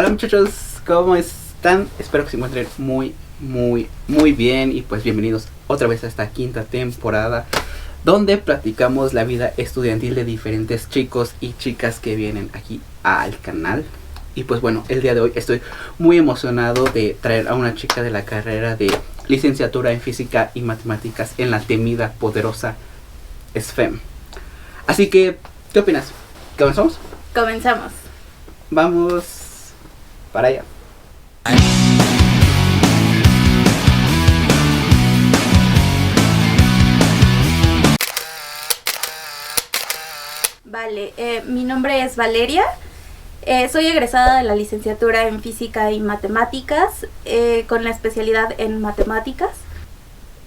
Hola muchachos, ¿cómo están? Espero que se encuentren muy bien y pues bienvenidos otra vez a esta quinta temporada donde platicamos la vida estudiantil de diferentes chicos y chicas que vienen aquí al canal. Y pues bueno, el día de hoy estoy muy emocionado de traer a una chica de la carrera de licenciatura en física y matemáticas en la temida, poderosa SFEM. Así que, ¿qué opinas? ¿Comenzamos? Comenzamos. Vamos para allá. Vale, mi nombre es Valeria. Soy egresada de la licenciatura en física y matemáticas, con la especialidad en matemáticas.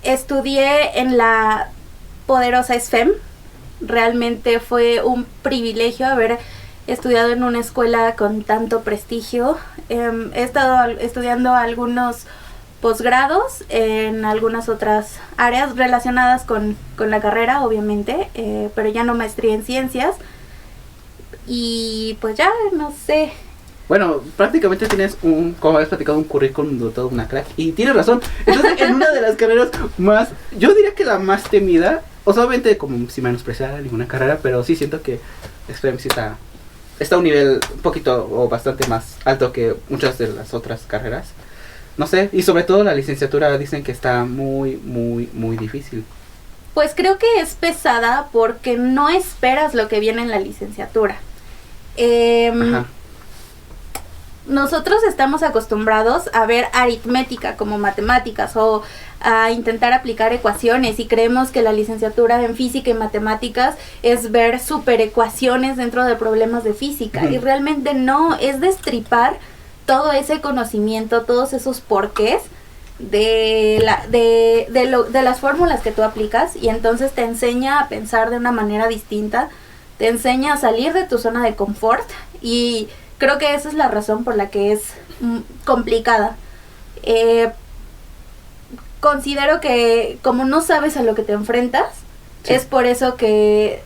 Estudié en la poderosa SFEM. Realmente fue un privilegio haber estudiado en una escuela con tanto prestigio. He estado estudiando algunos posgrados en algunas otras áreas relacionadas con la carrera, obviamente, pero ya no maestría en ciencias. Y pues ya, no sé. Bueno, prácticamente tienes como habías platicado, un currículum de toda una crack. Y tienes razón. Entonces, en una de las carreras más, yo diría que la más temida, o sea, obviamente como si menospreciara ninguna carrera, pero sí siento que SFEM sí está a un nivel un poquito o bastante más alto que muchas de las otras carreras. No sé, y sobre todo la licenciatura dicen que está muy difícil. Pues creo que es pesada porque no esperas lo que viene en la licenciatura. Ajá. Nosotros estamos acostumbrados a ver aritmética como matemáticas o a intentar aplicar ecuaciones, y creemos que la licenciatura en física y matemáticas es ver superecuaciones dentro de problemas de física. Y realmente no, es destripar todo ese conocimiento, todos esos porqués de las fórmulas que tú aplicas, y entonces te enseña a pensar de una manera distinta, te enseña a salir de tu zona de confort, y creo que esa es la razón por la que es complicada. Considero que como no sabes a lo que te enfrentas, sí, es por eso que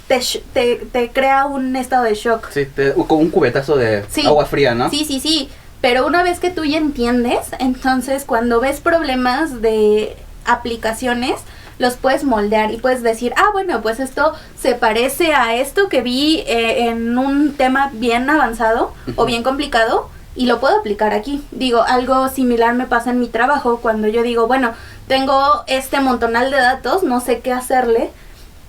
te crea un estado de shock. Sí, como un cubetazo de agua fría, ¿no? Sí. Pero una vez que tú ya entiendes, entonces cuando ves problemas de aplicaciones, los puedes moldear y puedes decir, bueno, pues esto se parece a esto que vi en un tema bien avanzado o bien complicado, y lo puedo aplicar aquí. Digo, algo similar me pasa en mi trabajo cuando yo digo, bueno, tengo este montonal de datos, no sé qué hacerle,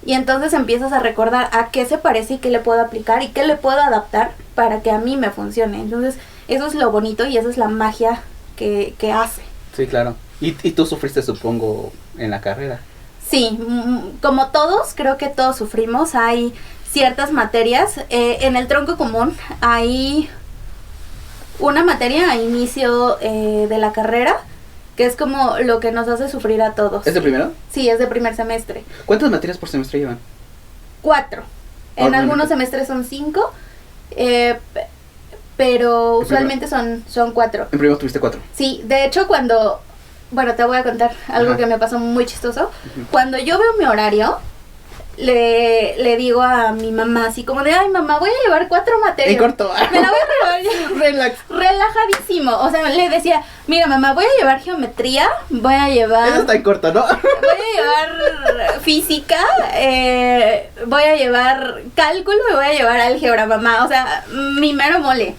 y entonces empiezas a recordar a qué se parece y qué le puedo aplicar y qué le puedo adaptar para que a mí me funcione. Entonces, eso es lo bonito y esa es la magia que hace. Sí, claro. Y tú sufriste, supongo, en la carrera. Sí, como todos, creo que todos sufrimos. Hay ciertas materias. En el tronco común hay una materia a inicio de la carrera que es como lo que nos hace sufrir a todos. ¿Es de primero? Sí, es de primer semestre. ¿Cuántas materias por semestre llevan? 4. En algunos semestres son 5, pero usualmente son 4. En primero tuviste 4. Sí, de hecho bueno, te voy a contar algo que me pasó muy chistoso. Cuando yo veo mi horario, le digo a mi mamá así como de, mamá, voy a llevar 4 materias. En corto. Me la voy a llevar. Relax. Relajadísimo. O sea, le decía, mira mamá, voy a llevar geometría, voy a llevar... Eso está en corto, ¿no? Voy a llevar física, voy a llevar cálculo y voy a llevar álgebra, mamá. O sea, mi mero mole.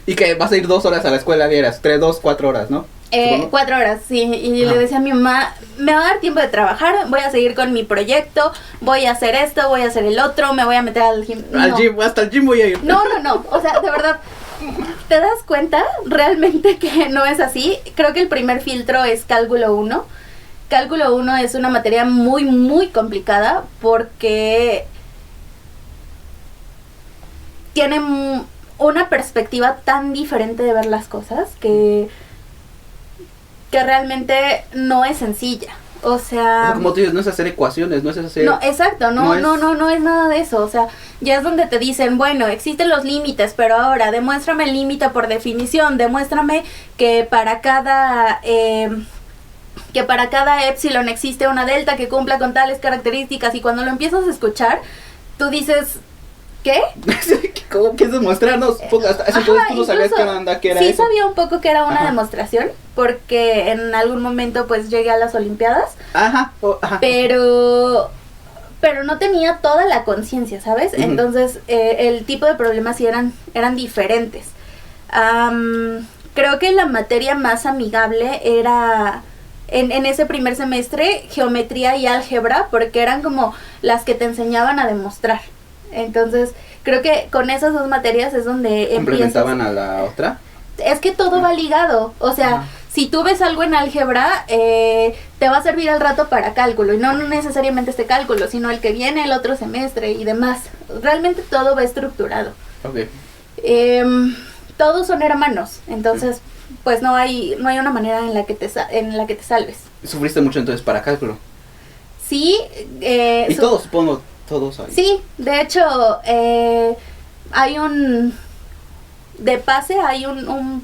Y que vas a ir 2 horas a la escuela diarias, 4 horas, ¿no? 4 horas, sí, y le decía a mi mamá, me va a dar tiempo de trabajar, voy a seguir con mi proyecto, voy a hacer esto, voy a hacer el otro, me voy a meter al gym. Al gym, hasta el gym voy a ir. No, o sea, de verdad, ¿te das cuenta realmente que no es así? Creo que el primer filtro es cálculo 1. Cálculo 1 es una materia muy complicada porque tiene una perspectiva tan diferente de ver las cosas que realmente no es sencilla. O sea, como tú dices, no es hacer ecuaciones, no es hacer... No, exacto, no es nada de eso. O sea, ya es donde te dicen, bueno, existen los límites, pero ahora demuéstrame el límite por definición, demuéstrame que para cada epsilon existe una delta que cumpla con tales características. Y cuando lo empiezas a escuchar, tú dices, ¿Qué? ¿Cómo quieres demostrarnos? Hasta ese entonces tú no sabías qué era sí, eso. sabía un poco que era una Ajá. demostración, porque en algún momento pues llegué a las Olimpiadas, Ajá. pero no tenía toda la conciencia, ¿sabes? Ujú. Entonces el tipo de problemas sí eran diferentes. Creo que la materia más amigable era en ese primer semestre geometría y álgebra, porque eran como las que te enseñaban a demostrar. Entonces creo que con esas dos materias es donde ¿Complementaban a la otra? Es que todo va ligado, o sea, Ajá. si tú ves algo en álgebra, te va a servir al rato para cálculo, y no necesariamente este cálculo, sino el que viene el otro semestre y demás. Realmente todo va estructurado. Ok. Todos son hermanos, entonces pues no hay una manera en la que te salves. ¿Sufriste mucho entonces para cálculo? Sí, Y todos, supongo, todos ahí. sí, de hecho, hay un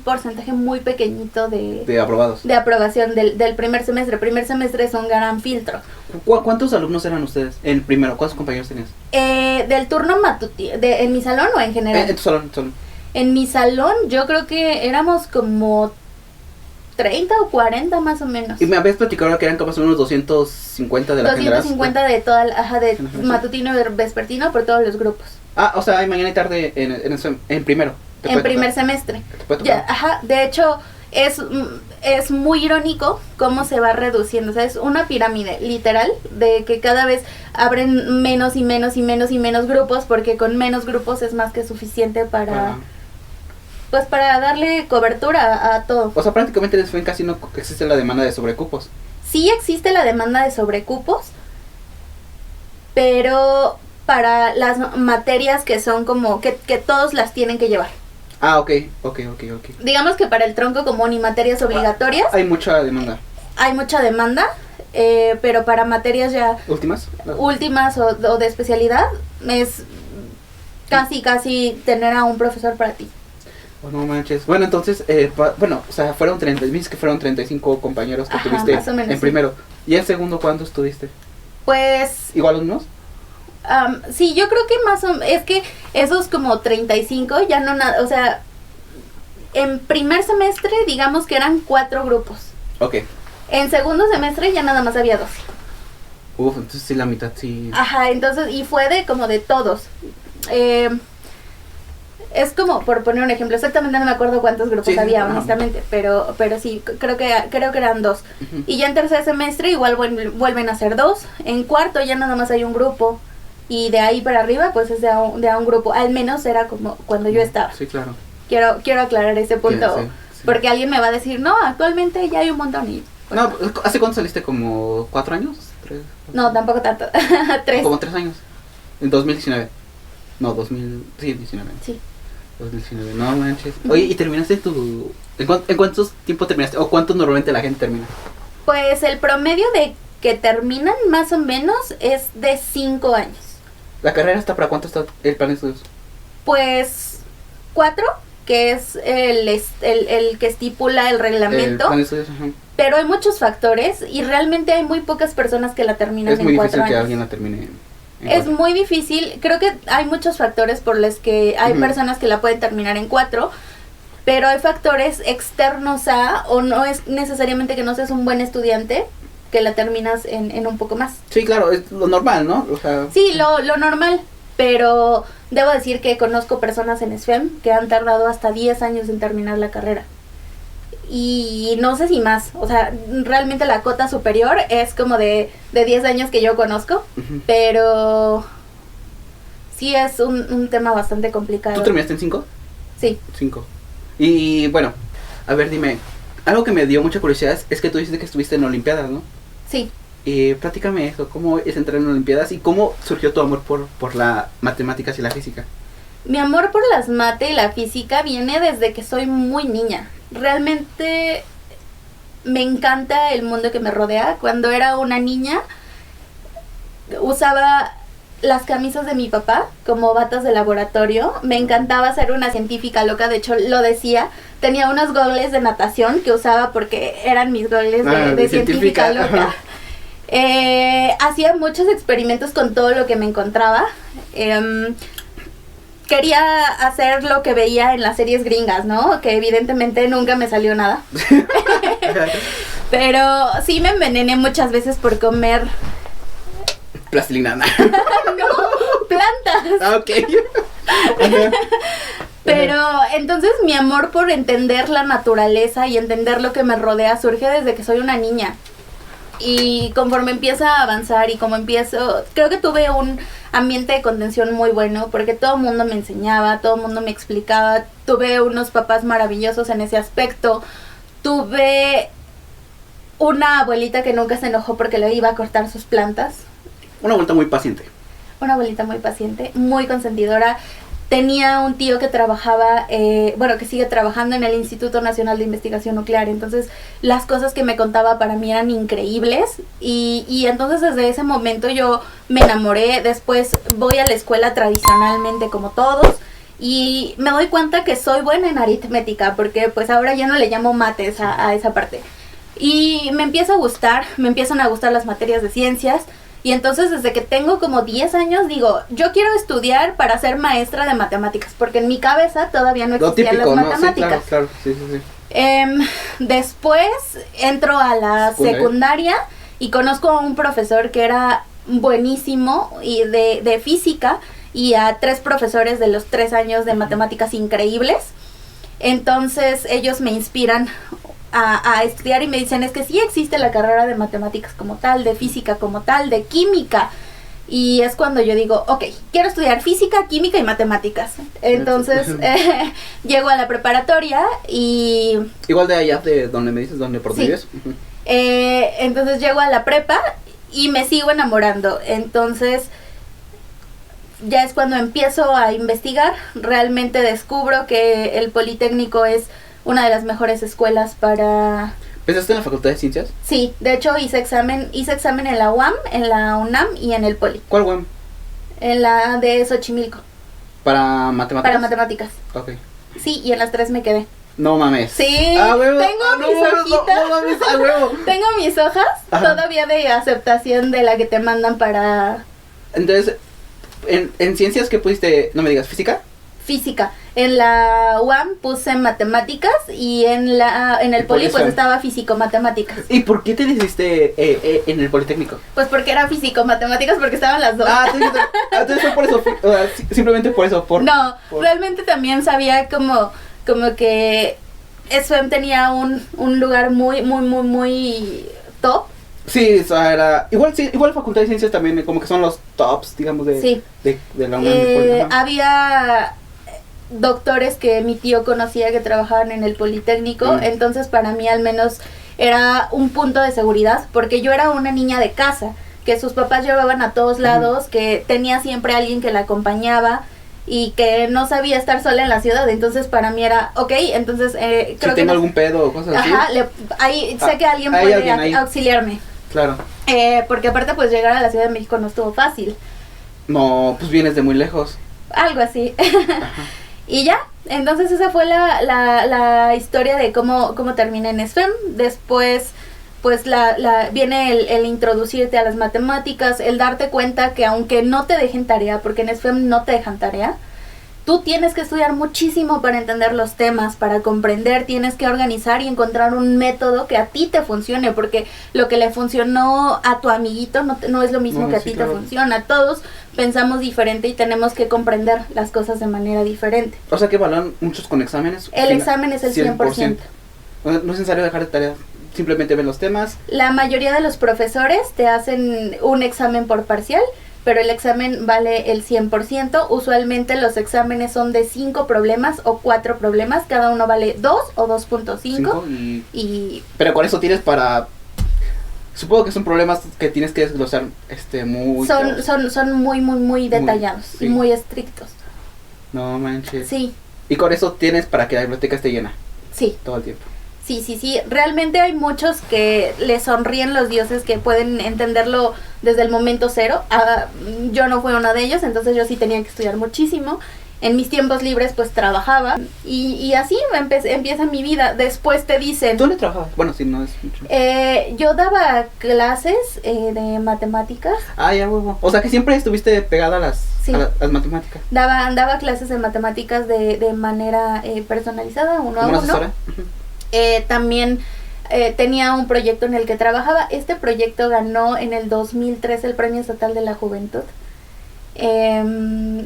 porcentaje muy pequeñito De aprobados. de aprobación del primer semestre. El primer semestre es un gran filtro. ¿Cuántos alumnos eran ustedes en primero? ¿Cuántos compañeros tenías? Del turno matutino, ¿en mi salón o en general? En tu salón. En mi salón yo creo que éramos como 30 o 40 más o menos. Y me habías platicado que eran como unos 250 de la generación. 250 de toda de Generación. matutino y vespertino por todos los grupos. Ah, o sea, hay mañana y tarde en primero. En primer semestre. ¿Te puede tocar? Ya, de hecho, es muy irónico cómo se va reduciendo. O sea, es una pirámide, literal, de que cada vez abren menos y menos y menos y menos grupos, porque con menos grupos es más que suficiente para darle cobertura a todo. O sea, prácticamente en SFEM casi no existe la demanda de sobrecupos. Sí existe la demanda de sobrecupos, pero para las materias que son como que todos las tienen que llevar. Ah, ok. Digamos que para el tronco común y materias obligatorias Hay mucha demanda. hay mucha demanda, pero para materias ya ¿Últimas? últimas o de especialidad es casi tener a un profesor para ti. Oh, no manches. Bueno, entonces, o sea, dices que fueron 35 compañeros que Ajá, tuviste más o menos, en sí. primero. ¿Y en segundo cuántos tuviste? Pues ¿Igual unos? sí, yo creo que es que esos como 35 ya no nada, o sea, en primer semestre digamos que eran 4 grupos. Ok. En segundo semestre ya nada más había 12. Uf, entonces sí, la mitad sí. Ajá, entonces, y fue como de todos. Es como, por poner un ejemplo, exactamente no me acuerdo cuántos grupos Sí, había, ajá. honestamente, pero sí, creo que eran 2. Ujú. Y ya en tercer semestre igual vuelven a ser 2. En cuarto ya nada más hay un grupo. Y de ahí para arriba, pues es de a un grupo. Al menos era como cuando yo estaba. Sí, claro. Quiero aclarar ese punto. Sí. Porque alguien me va a decir, no, actualmente ya hay un montón. Y, pues, No, ¿hace cuánto saliste? ¿Como 4 años? ¿3? no, tampoco tanto. 3. Como 3 años. En 2019. No, 2019. Sí. 2019, no manches. Oye, ¿y terminaste ¿En cuánto tiempo terminaste? ¿O cuánto normalmente la gente termina? Pues el promedio de que terminan más o menos es de 5 años. ¿La carrera está para cuánto está el plan de estudios? Pues 4, que es el que estipula el El reglamento. plan de estudios, ajá. Pero hay muchos factores y realmente hay muy pocas personas que la terminan Es muy en 4 difícil que años. alguien la termine en Es 4. muy difícil, creo que hay muchos factores por los que hay Ujú. personas que la pueden terminar en 4, pero hay factores externos o no es necesariamente que no seas un buen estudiante, que la terminas en un poco más. Sí, claro, es lo normal, ¿no? O sea, Sí, lo normal, pero debo decir que conozco personas en SFEM que han tardado hasta 10 años en terminar la carrera. Y no sé si más, o sea, realmente la cota superior es como de 10 años que yo conozco, ujú. pero sí es un tema bastante complicado. ¿Tú terminaste en 5? Sí. 5. Y bueno, a ver, dime, algo que me dio mucha curiosidad es que tú dices que estuviste en Olimpiadas, ¿no? Sí. Platícame eso, ¿cómo es entrar en Olimpiadas y cómo surgió tu amor por las matemáticas y la física? Mi amor por las mate y la física viene desde que soy muy niña. Realmente me encanta el mundo que me rodea. Cuando era una niña usaba las camisas de mi papá como batas de laboratorio. Me encantaba ser una científica loca, de hecho lo decía. Tenía unos goggles de natación que usaba porque eran mis goggles de científica loca. Hacía muchos experimentos con todo lo que me encontraba. quería hacer lo que veía en las series gringas, ¿no? Que evidentemente nunca me salió nada. Pero sí me envenené muchas veces por comer... Plastilina. No, plantas. Ah, ok. Pero entonces mi amor por entender la naturaleza y entender lo que me rodea surge desde que soy una niña. Y conforme empieza a avanzar y como empiezo, creo que tuve un ambiente de contención muy bueno porque todo el mundo me enseñaba, todo el mundo me explicaba, tuve unos papás maravillosos en ese aspecto, tuve una abuelita que nunca se enojó porque le iba a cortar sus plantas. Una vuelta muy paciente. Una abuelita muy paciente, muy consentidora. Tenía un tío que trabajaba, que sigue trabajando en el Instituto Nacional de Investigación Nuclear. Entonces, las cosas que me contaba para mí eran increíbles. Y entonces, desde ese momento yo me enamoré. Después voy a la escuela tradicionalmente como todos. Y me doy cuenta que soy buena en aritmética, porque pues ahora ya no le llamo mates a esa parte. Y me empiezan a gustar las materias de ciencias. Y entonces desde que tengo como 10 años digo, yo quiero estudiar para ser maestra de matemáticas, porque en mi cabeza todavía no existían las matemáticas. Sí, claro, sí. Después entro a la secundaria y conozco a un profesor que era buenísimo y de física y a 3 profesores de los 3 años de matemáticas increíbles. Entonces ellos me inspiran a estudiar y me dicen, es que sí existe la carrera de matemáticas como tal, de física como tal, de química. Y es cuando yo digo, ok, quiero estudiar física, química y matemáticas. Entonces llego a la preparatoria y... Igual de allá de donde me dices, donde por sí. vives. Entonces llego a la prepa y me sigo enamorando. Entonces ya es cuando empiezo a investigar. Realmente descubro que el Politécnico es una de las mejores escuelas para... ¿Empezaste en la Facultad de Ciencias? Sí, de hecho hice examen en la UAM, en la UNAM y en el Poli. ¿Cuál UAM? En la de Xochimilco. ¿Para matemáticas? Para matemáticas. Ok. Sí, y en las 3 me quedé. No mames. Sí, huevo. tengo mis hojitas. No mames, a huevo. Tengo mis hojas todavía de aceptación de la que te mandan para... Entonces, en ciencias, ¿qué pusiste? No me digas, ¿física? Física. En la UAM puse matemáticas y en el Poli pues estaba físico-matemáticas. ¿Y por qué te decidiste en el Politécnico? Pues porque era físico-matemáticas, porque estaban las dos. Entonces fue por eso, simplemente por eso. Realmente también sabía como que SFEM tenía un lugar muy, muy, muy, muy top. Sí, o sea, era... Igual Facultad de Ciencias también, como que son los tops, digamos, de la UNAM. Había doctores que mi tío conocía que trabajaban en el Politécnico, entonces para mí al menos era un punto de seguridad, porque yo era una niña de casa, que sus papás llevaban a todos lados, que tenía siempre alguien que la acompañaba y que no sabía estar sola en la ciudad, entonces para mí era, ok, entonces creo que... Si tengo algún pedo o cosas así. Ahí sé que alguien puede auxiliarme. Claro. Porque aparte pues llegar a la Ciudad de México no estuvo fácil. No, pues vienes de muy lejos. Algo así. Y ya, entonces esa fue la historia de cómo terminé en SFEM. Después pues viene el introducirte a las matemáticas, el darte cuenta que aunque no te dejen tarea, porque en SFEM no te dejan tarea, tú tienes que estudiar muchísimo para entender los temas, para comprender, tienes que organizar y encontrar un método que a ti te funcione, porque lo que le funcionó a tu amiguito no es lo mismo que a ti te funciona. Todos pensamos diferente y tenemos que comprender las cosas de manera diferente. O sea que evalúan muchos con exámenes. El examen es el 100%. No es necesario dejar de tarea, simplemente ven los temas. La mayoría de los profesores te hacen un examen por parcial, pero el examen vale el 100%. Usualmente los exámenes son de 5 problemas o 4 problemas. Cada uno vale 2 o 2.5. Pero con eso tienes para... Supongo que son problemas que tienes que desglosar muy... Son muy, muy, muy detallados y muy estrictos. No manches. Sí. Y con eso tienes para que la biblioteca esté llena. Sí. Todo el tiempo. Sí. Realmente hay muchos que le sonríen los dioses, que pueden entenderlo desde el momento cero. Yo no fui una de ellos, entonces yo sí tenía que estudiar muchísimo. En mis tiempos libres pues trabajaba y así empieza mi vida. Después te dicen... ¿Dónde trabajabas? Bueno, si no es mucho. Yo daba clases de matemáticas. Ah, ya, huevo. O sea que siempre estuviste pegada a Sí. las matemáticas. Daba clases de matemáticas de manera personalizada, uno a ¿Como una uno. asesora? También tenía un proyecto en el que trabajaba. Este proyecto ganó en el 2003 el Premio Estatal de la Juventud.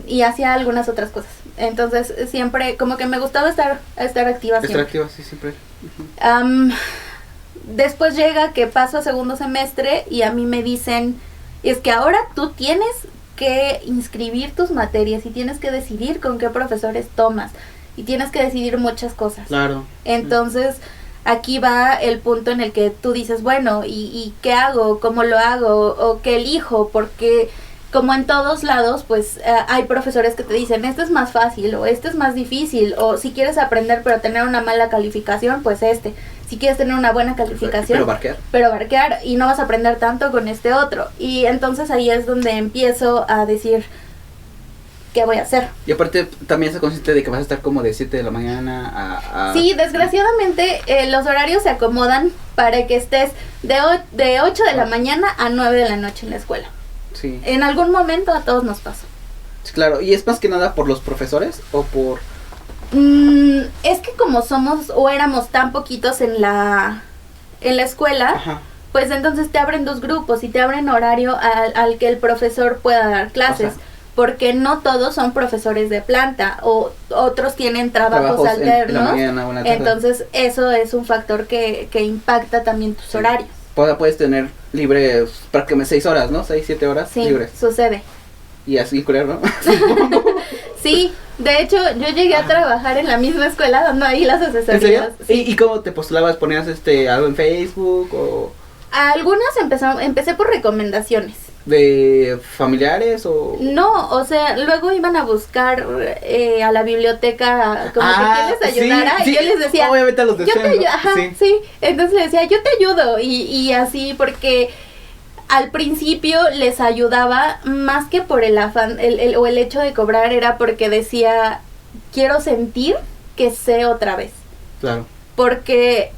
Y hacía algunas otras cosas. Entonces siempre como que me gustaba estar activa siempre. Estar activa, sí, siempre. Después llega que paso a segundo semestre y a mí me dicen, es que ahora tú tienes que inscribir tus materias y tienes que decidir con qué profesores tomas y tienes que decidir muchas cosas. Claro. Entonces aquí va el punto en el que tú dices, bueno, ¿y qué hago? ¿Cómo lo hago? ¿O qué elijo? Porque como en todos lados, pues hay profesores que te dicen, este es más fácil o este es más difícil, o si quieres aprender pero tener una mala calificación, pues este. Si quieres tener una buena calificación, pero barquear y no vas a aprender tanto con este otro. Y entonces ahí es donde empiezo a decir, ¿qué voy a hacer? Y aparte también se consiste de que vas a estar como de 7 de la mañana a... Sí, desgraciadamente los horarios se acomodan para que estés de 8 de la mañana a 9 de la noche en la escuela. Sí. En algún momento a todos nos pasa. Sí, claro. ¿Y es más que nada por los profesores o por...? Es que como somos o éramos tan poquitos en la escuela, Ajá. pues entonces te abren 2 grupos y te abren horario al que el profesor pueda dar clases. O sea, porque no todos son profesores de planta o otros tienen trabajos alternos. En la mañana o en la tarde. Entonces eso es un factor que impacta también tus horarios. Puedes tener libre prácticamente 6 horas, ¿no? 6, 7 horas libres. Sí, sucede. Y así, ¿no? Sí, de hecho yo llegué a trabajar en la misma escuela dando ahí las asesorías. ¿En serio? Sí. ¿Y cómo te postulabas? ¿Ponías algo en Facebook o...? Algunas empecé por recomendaciones. ¿De familiares o...? No, o sea, luego iban a buscar a la biblioteca como que quien les ayudara, sí, y yo les decía, obviamente a los de yo te ayudo, ajá, sí. Entonces les decía, yo te ayudo, y así, porque al principio les ayudaba más que por el afán, o el hecho de cobrar, era porque decía, quiero sentir que sé otra vez. Claro. Porque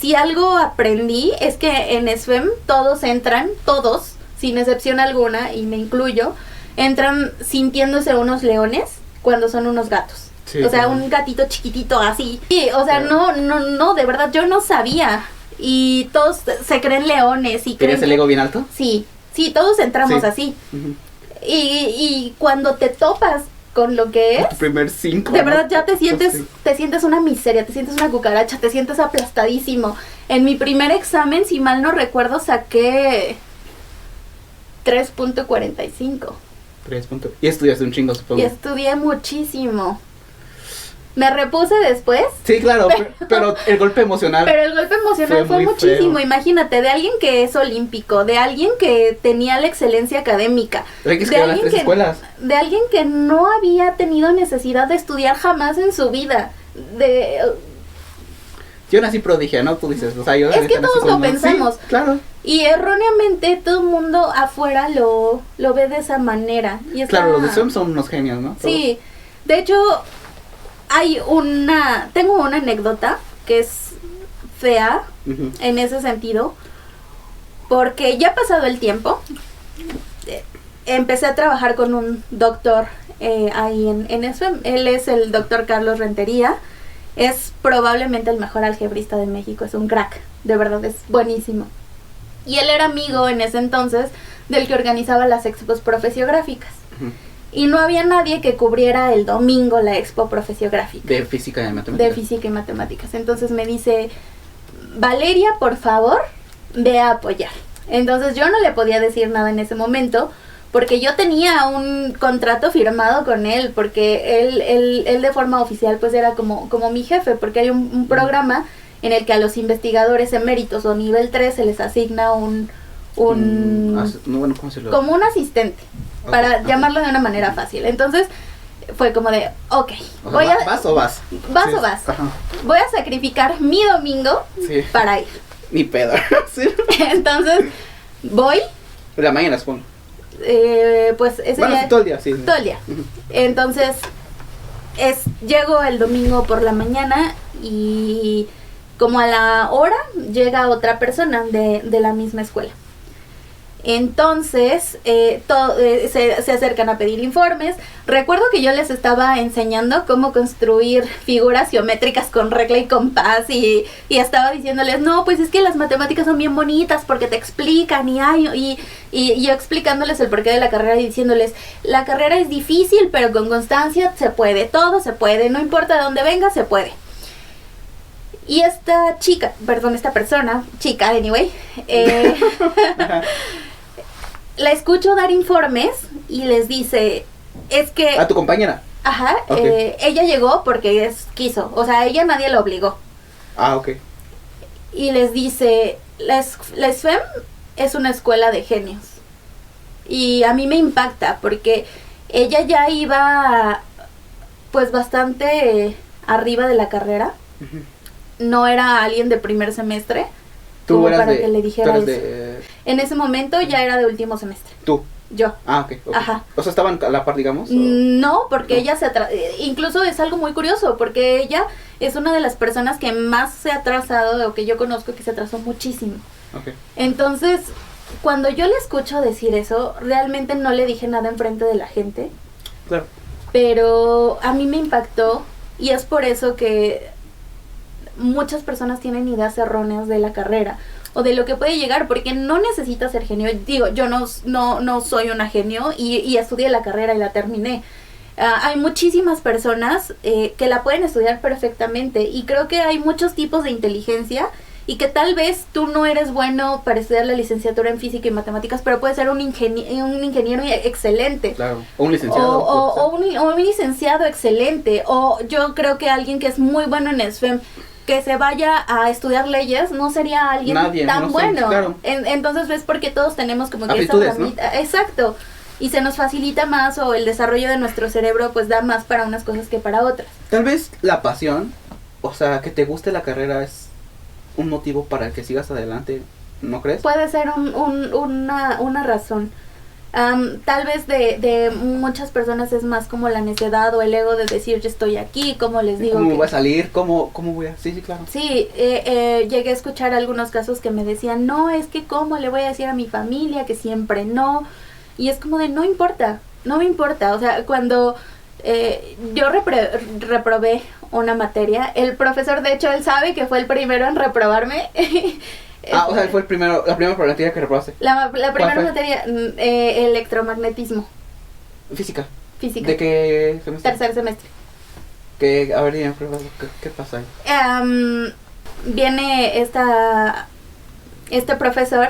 si algo aprendí es que en SFEM todos entran, todos, sin excepción alguna, y me incluyo, entran sintiéndose unos leones cuando son unos gatos. Sí, o sea, claro. Un gatito chiquitito así. Sí, o sea, claro. no, de verdad yo no sabía. Y todos se creen leones y ¿Tienes el ego bien alto? Sí, todos entramos así. Uh-huh. Y cuando te topas con lo que es, tu primer 5, de verdad ya te sientes una miseria, te sientes una cucaracha, te sientes aplastadísimo. En mi primer examen, si mal no recuerdo, saqué 3.45. Y estudiaste un chingo, supongo. Y estudié muchísimo. Me repuse después. Sí, claro, pero el golpe emocional. Pero el golpe emocional fue muchísimo. Feo. Imagínate, de alguien que es olímpico, de alguien que tenía la excelencia académica, de alguien que no había tenido necesidad de estudiar jamás en su vida. Yo nací prodigia, ¿no? Tú dices, o sea, yo es que todos lo pensamos. Sí, claro. Y erróneamente todo el mundo afuera lo ve de esa manera. Y claro, los de SWEM son unos genios, ¿no? Sí, de hecho tengo una anécdota que es fea en ese sentido, porque ya ha pasado el tiempo, empecé a trabajar con un doctor ahí en eso. Él es el doctor Carlos Rentería, es probablemente el mejor algebrista de México, es un crack, de verdad es buenísimo. Y él era amigo en ese entonces del que organizaba las expos profesiográficas. Y no había nadie que cubriera el domingo la expo profesiográfica. De física y matemáticas. De física y matemáticas. Entonces me dice, Valeria, por favor, ve a apoyar. Entonces yo no le podía decir nada en ese momento, porque yo tenía un contrato firmado con él, porque él de forma oficial pues era como mi jefe, porque hay un programa en el que a los investigadores eméritos o nivel 3 se les asigna ¿cómo decirlo? Como un asistente. Para llamarlo de una manera fácil. Entonces fue como de, ok, ¿vas o vas? ¿Vas o vas? Ajá. Voy a sacrificar mi domingo para ir. Ni pedo. Sí. Entonces voy. De la mañana, supongo. pues ese Bueno, día... sí, todo el día, sí. Todo el día. Ujú. Entonces, llego el domingo por la mañana y como a la hora llega otra persona de la misma escuela. Entonces, se acercan a pedir informes. Recuerdo que yo les estaba enseñando cómo construir figuras geométricas con regla y compás y estaba diciéndoles, no, pues es que las matemáticas son bien bonitas porque te explican y yo explicándoles el porqué de la carrera y diciéndoles, la carrera es difícil, pero con constancia se puede, todo se puede, no importa de dónde venga, se puede. Y esta persona, anyway, la escucho dar informes y les dice, es que... ¿A tu compañera? Ajá, Okay. ella llegó porque quiso, o sea, ella nadie la obligó. Ah, ok. Y les dice, la SFEM es una escuela de genios. Y a mí me impacta porque ella ya iba pues bastante arriba de la carrera. Ujú. No era alguien de primer semestre. Tú como eras para de... que le dijera tú eras eso. En ese momento ya era de último semestre. Tú. Yo. Ah, ok. Ajá. O sea, ¿estaban a la par, digamos? ¿o? No, porque No. ella incluso es algo muy curioso, porque ella es una de las personas que más se ha atrasado, o que yo conozco que se atrasó muchísimo. Ok. Entonces, cuando yo le escucho decir eso, realmente no le dije nada enfrente de la gente, Claro. pero a mí me impactó y es por eso que muchas personas tienen ideas erróneas de la carrera o de lo que puede llegar, porque no necesitas ser genio. Digo, yo no soy una genio y estudié la carrera y la terminé. Hay muchísimas personas que la pueden estudiar perfectamente y creo que hay muchos tipos de inteligencia y que tal vez tú no eres bueno para estudiar la licenciatura en física y matemáticas, pero puedes ser un ingeniero excelente. Claro. O un licenciado. O un licenciado excelente. O yo creo que alguien que es muy bueno en SFEM, que se vaya a estudiar leyes, no sería alguien Nadie, tan no sé, bueno. claro. Entonces ves porque todos tenemos como que esa Aptitudes, ¿no? ramita. Exacto. Y se nos facilita más, o el desarrollo de nuestro cerebro pues da más para unas cosas que para otras. Tal vez la pasión, o sea, que te guste la carrera es un motivo para que sigas adelante, ¿no crees? Puede ser una razón. Tal vez de muchas personas es más como la necedad o el ego de decir yo estoy aquí, como les digo. ¿Cómo que- voy a salir? ¿Cómo voy a...? Sí, claro. Sí, llegué a escuchar algunos casos que me decían, no, es que cómo le voy a decir a mi familia que siempre no. Y es como de, no importa, no me importa. O sea, cuando yo reprobé una materia, el profesor, de hecho, él sabe que fue el primero en reprobarme. O sea, él fue la primera problemática que reprobaste. La primera fue? materia, electromagnetismo, Física. física, ¿De qué semestre? tercer semestre. Que, a ver, dime, ¿qué pasa ahí? Viene este profesor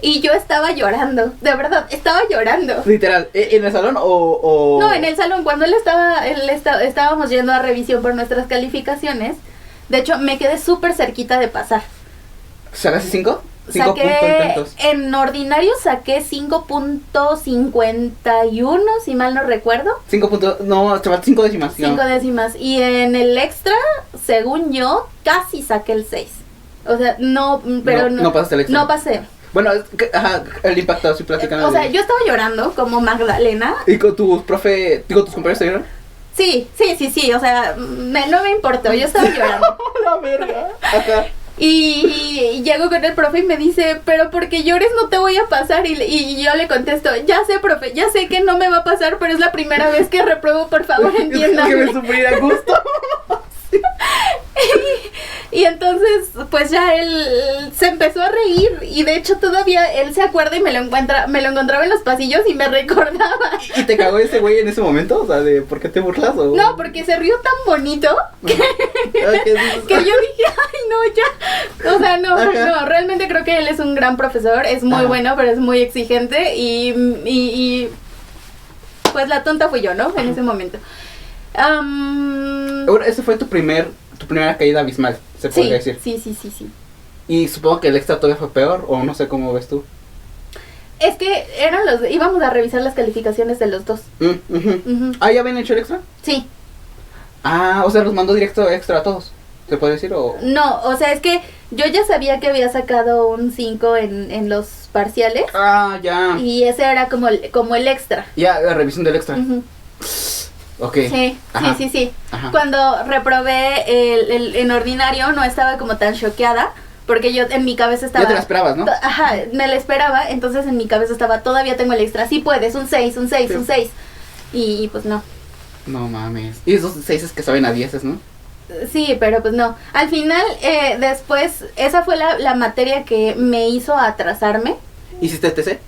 y yo estaba llorando, de verdad, estaba llorando. Literal, ¿en el salón o...? No, en el salón, cuando estábamos yendo a revisión por nuestras calificaciones, de hecho me quedé súper cerquita de pasar. ¿Sacaste 5? 5 puntos Saqué, intentos. en ordinario saqué 5.51, si mal no recuerdo. 5 puntos, no, 5 décimas. 5 décimas. Y en el extra, según yo, casi saqué el 6. O sea, no, pero No pasaste el extra. no pasé. Bueno, ajá, el impacto, así platicando. O sea, yo estaba llorando como Magdalena. ¿Y con tus tus compañeros te vieron? Sí, o sea, no me importó, yo estaba llorando. La verga. Ajá. Y llego con el profe y me dice, pero porque llores no te voy a pasar. Y yo le contesto, ya sé, profe, ya sé que no me va a pasar, pero es la primera vez que repruebo, por favor, Es que me entiéndame. sufrí a gusto. Y entonces, pues ya él se empezó a reír. Y de hecho todavía él se acuerda y me lo encontraba en los pasillos y me recordaba. ¿Y te cagó ese güey en ese momento? O sea, de ¿por qué te burlas? O... No, porque se rió tan bonito que yo dije, ay, no, ya. O sea, no, realmente creo que él es un gran profesor, es muy Ajá. bueno, pero es muy exigente y pues la tonta fui yo, ¿no? En ese momento. Bueno, ese fue tu primera caída abismal, se Sí, podría decir. sí. Y supongo que el extra todavía fue peor, o no sé cómo ves tú. Es que íbamos a revisar las calificaciones de los dos. Ujú. Ah, ¿ya habían hecho el extra? Sí. Ah, o sea, los mandó directo extra a todos, ¿se puede decir? O... No, o sea, es que Yo ya sabía que había sacado un 5 en los parciales. Ah, ya. Y ese era como el extra. Ya, la revisión del extra. Uh-huh. Ok. Sí, Ajá. sí. Ajá. Cuando reprobé en ordinario no estaba como tan choqueada, porque yo en mi cabeza estaba... Ya te la esperabas, ¿no? Ajá, me la esperaba, entonces en mi cabeza estaba, todavía tengo el extra, sí puedes, un 6. Sí. Y pues no. No mames. Y esos 6 que saben a 10, ¿no? Sí, pero pues no. Al final, después, esa fue la materia que me hizo atrasarme. ¿Hiciste TC?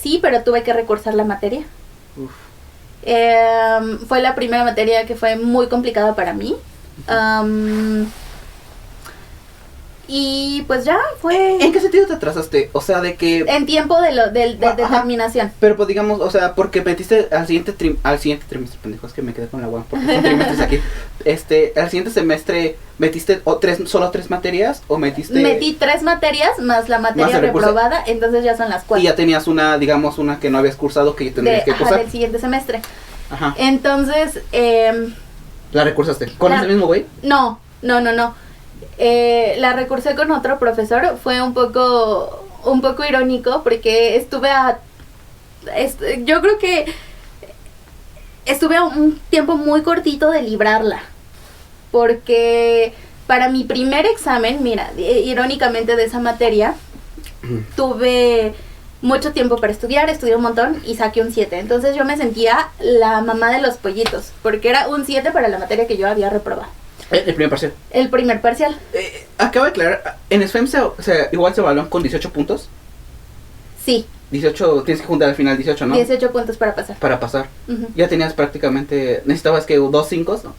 Sí, pero tuve que recursar la materia. Uf. Fue la primera materia que fue muy complicada para mí. Y pues ya fue... ¿En qué sentido te atrasaste? O sea, de que... En tiempo de determinación. Pero pues digamos, o sea, porque metiste al siguiente trimestre, pendejo, es que me quedé con la guapa, porque son trimestres aquí. Al siguiente semestre, ¿metiste solo 3 materias o metiste...? Metí 3 materias más la materia ¿Más el recurso? reprobada, entonces ya son las 4. Y ya tenías una que no habías cursado que tendrías que cursar. del siguiente semestre. Ajá. Entonces, La recursaste. ¿Con ese mismo güey? No. La recursé con otro profesor. Fue un poco irónico porque yo creo que estuve a un tiempo muy cortito de librarla. Porque para mi primer examen, mira, irónicamente de esa materia, tuve mucho tiempo para estudié un montón y saqué un 7. Entonces yo me sentía la mamá de los pollitos, porque era un 7 para la materia que yo había reprobado. El primer parcial. El primer parcial. Acabo de aclarar, en SFEM igual se evalúan con 18 puntos. Sí. 18, tienes que juntar al final 18, ¿no? 18 puntos para pasar. Para pasar. Uh-huh. Ya tenías prácticamente, necesitabas que 2 5, ¿no?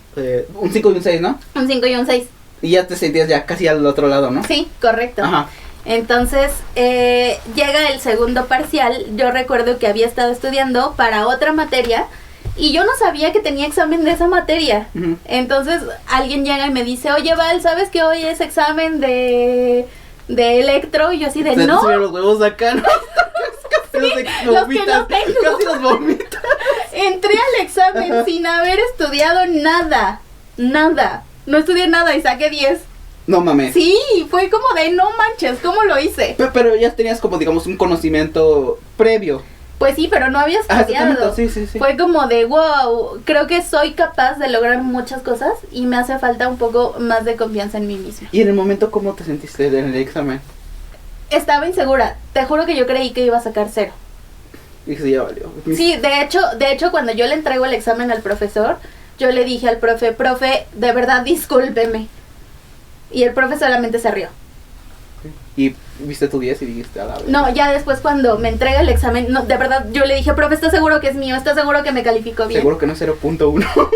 Un 5 y un 6, ¿no? Un 5 y un 6. Y ya te sentías ya casi al otro lado, ¿no? Sí, correcto. Ajá. Entonces, llega el segundo parcial. Yo recuerdo que había estado estudiando para otra materia y yo no sabía que tenía examen de esa materia. Uh-huh. Entonces, alguien llega y me dice, oye, Val, ¿sabes que hoy es examen de electro? Y yo así de, no. Los huevos acá, ¿no? Casi los que no tengo. Casi los vomitas. Entré al examen sin haber estudiado nada. No estudié nada y saqué 10. No mames. Sí, fue como de no manches, ¿cómo lo hice? Pero ya tenías como, digamos, un conocimiento previo. Pues sí, pero no había estudiado. Sí. Fue como de wow, creo que soy capaz de lograr muchas cosas y me hace falta un poco más de confianza en mí misma. ¿Y en el momento cómo te sentiste en el examen? Estaba insegura, te juro que yo creí que iba a sacar 0. Y se ya valió. Sí, de hecho cuando yo le entrego el examen al profesor, yo le dije al profe, de verdad discúlpeme. Y el profe solamente se rió. Y viste tu 10 y dijiste a la vez. No, ya después cuando me entrega el examen, no, de verdad, yo le dije, profe, ¿estás seguro que es mío? ¿Estás seguro que me calificó bien? Seguro que no es 0.1.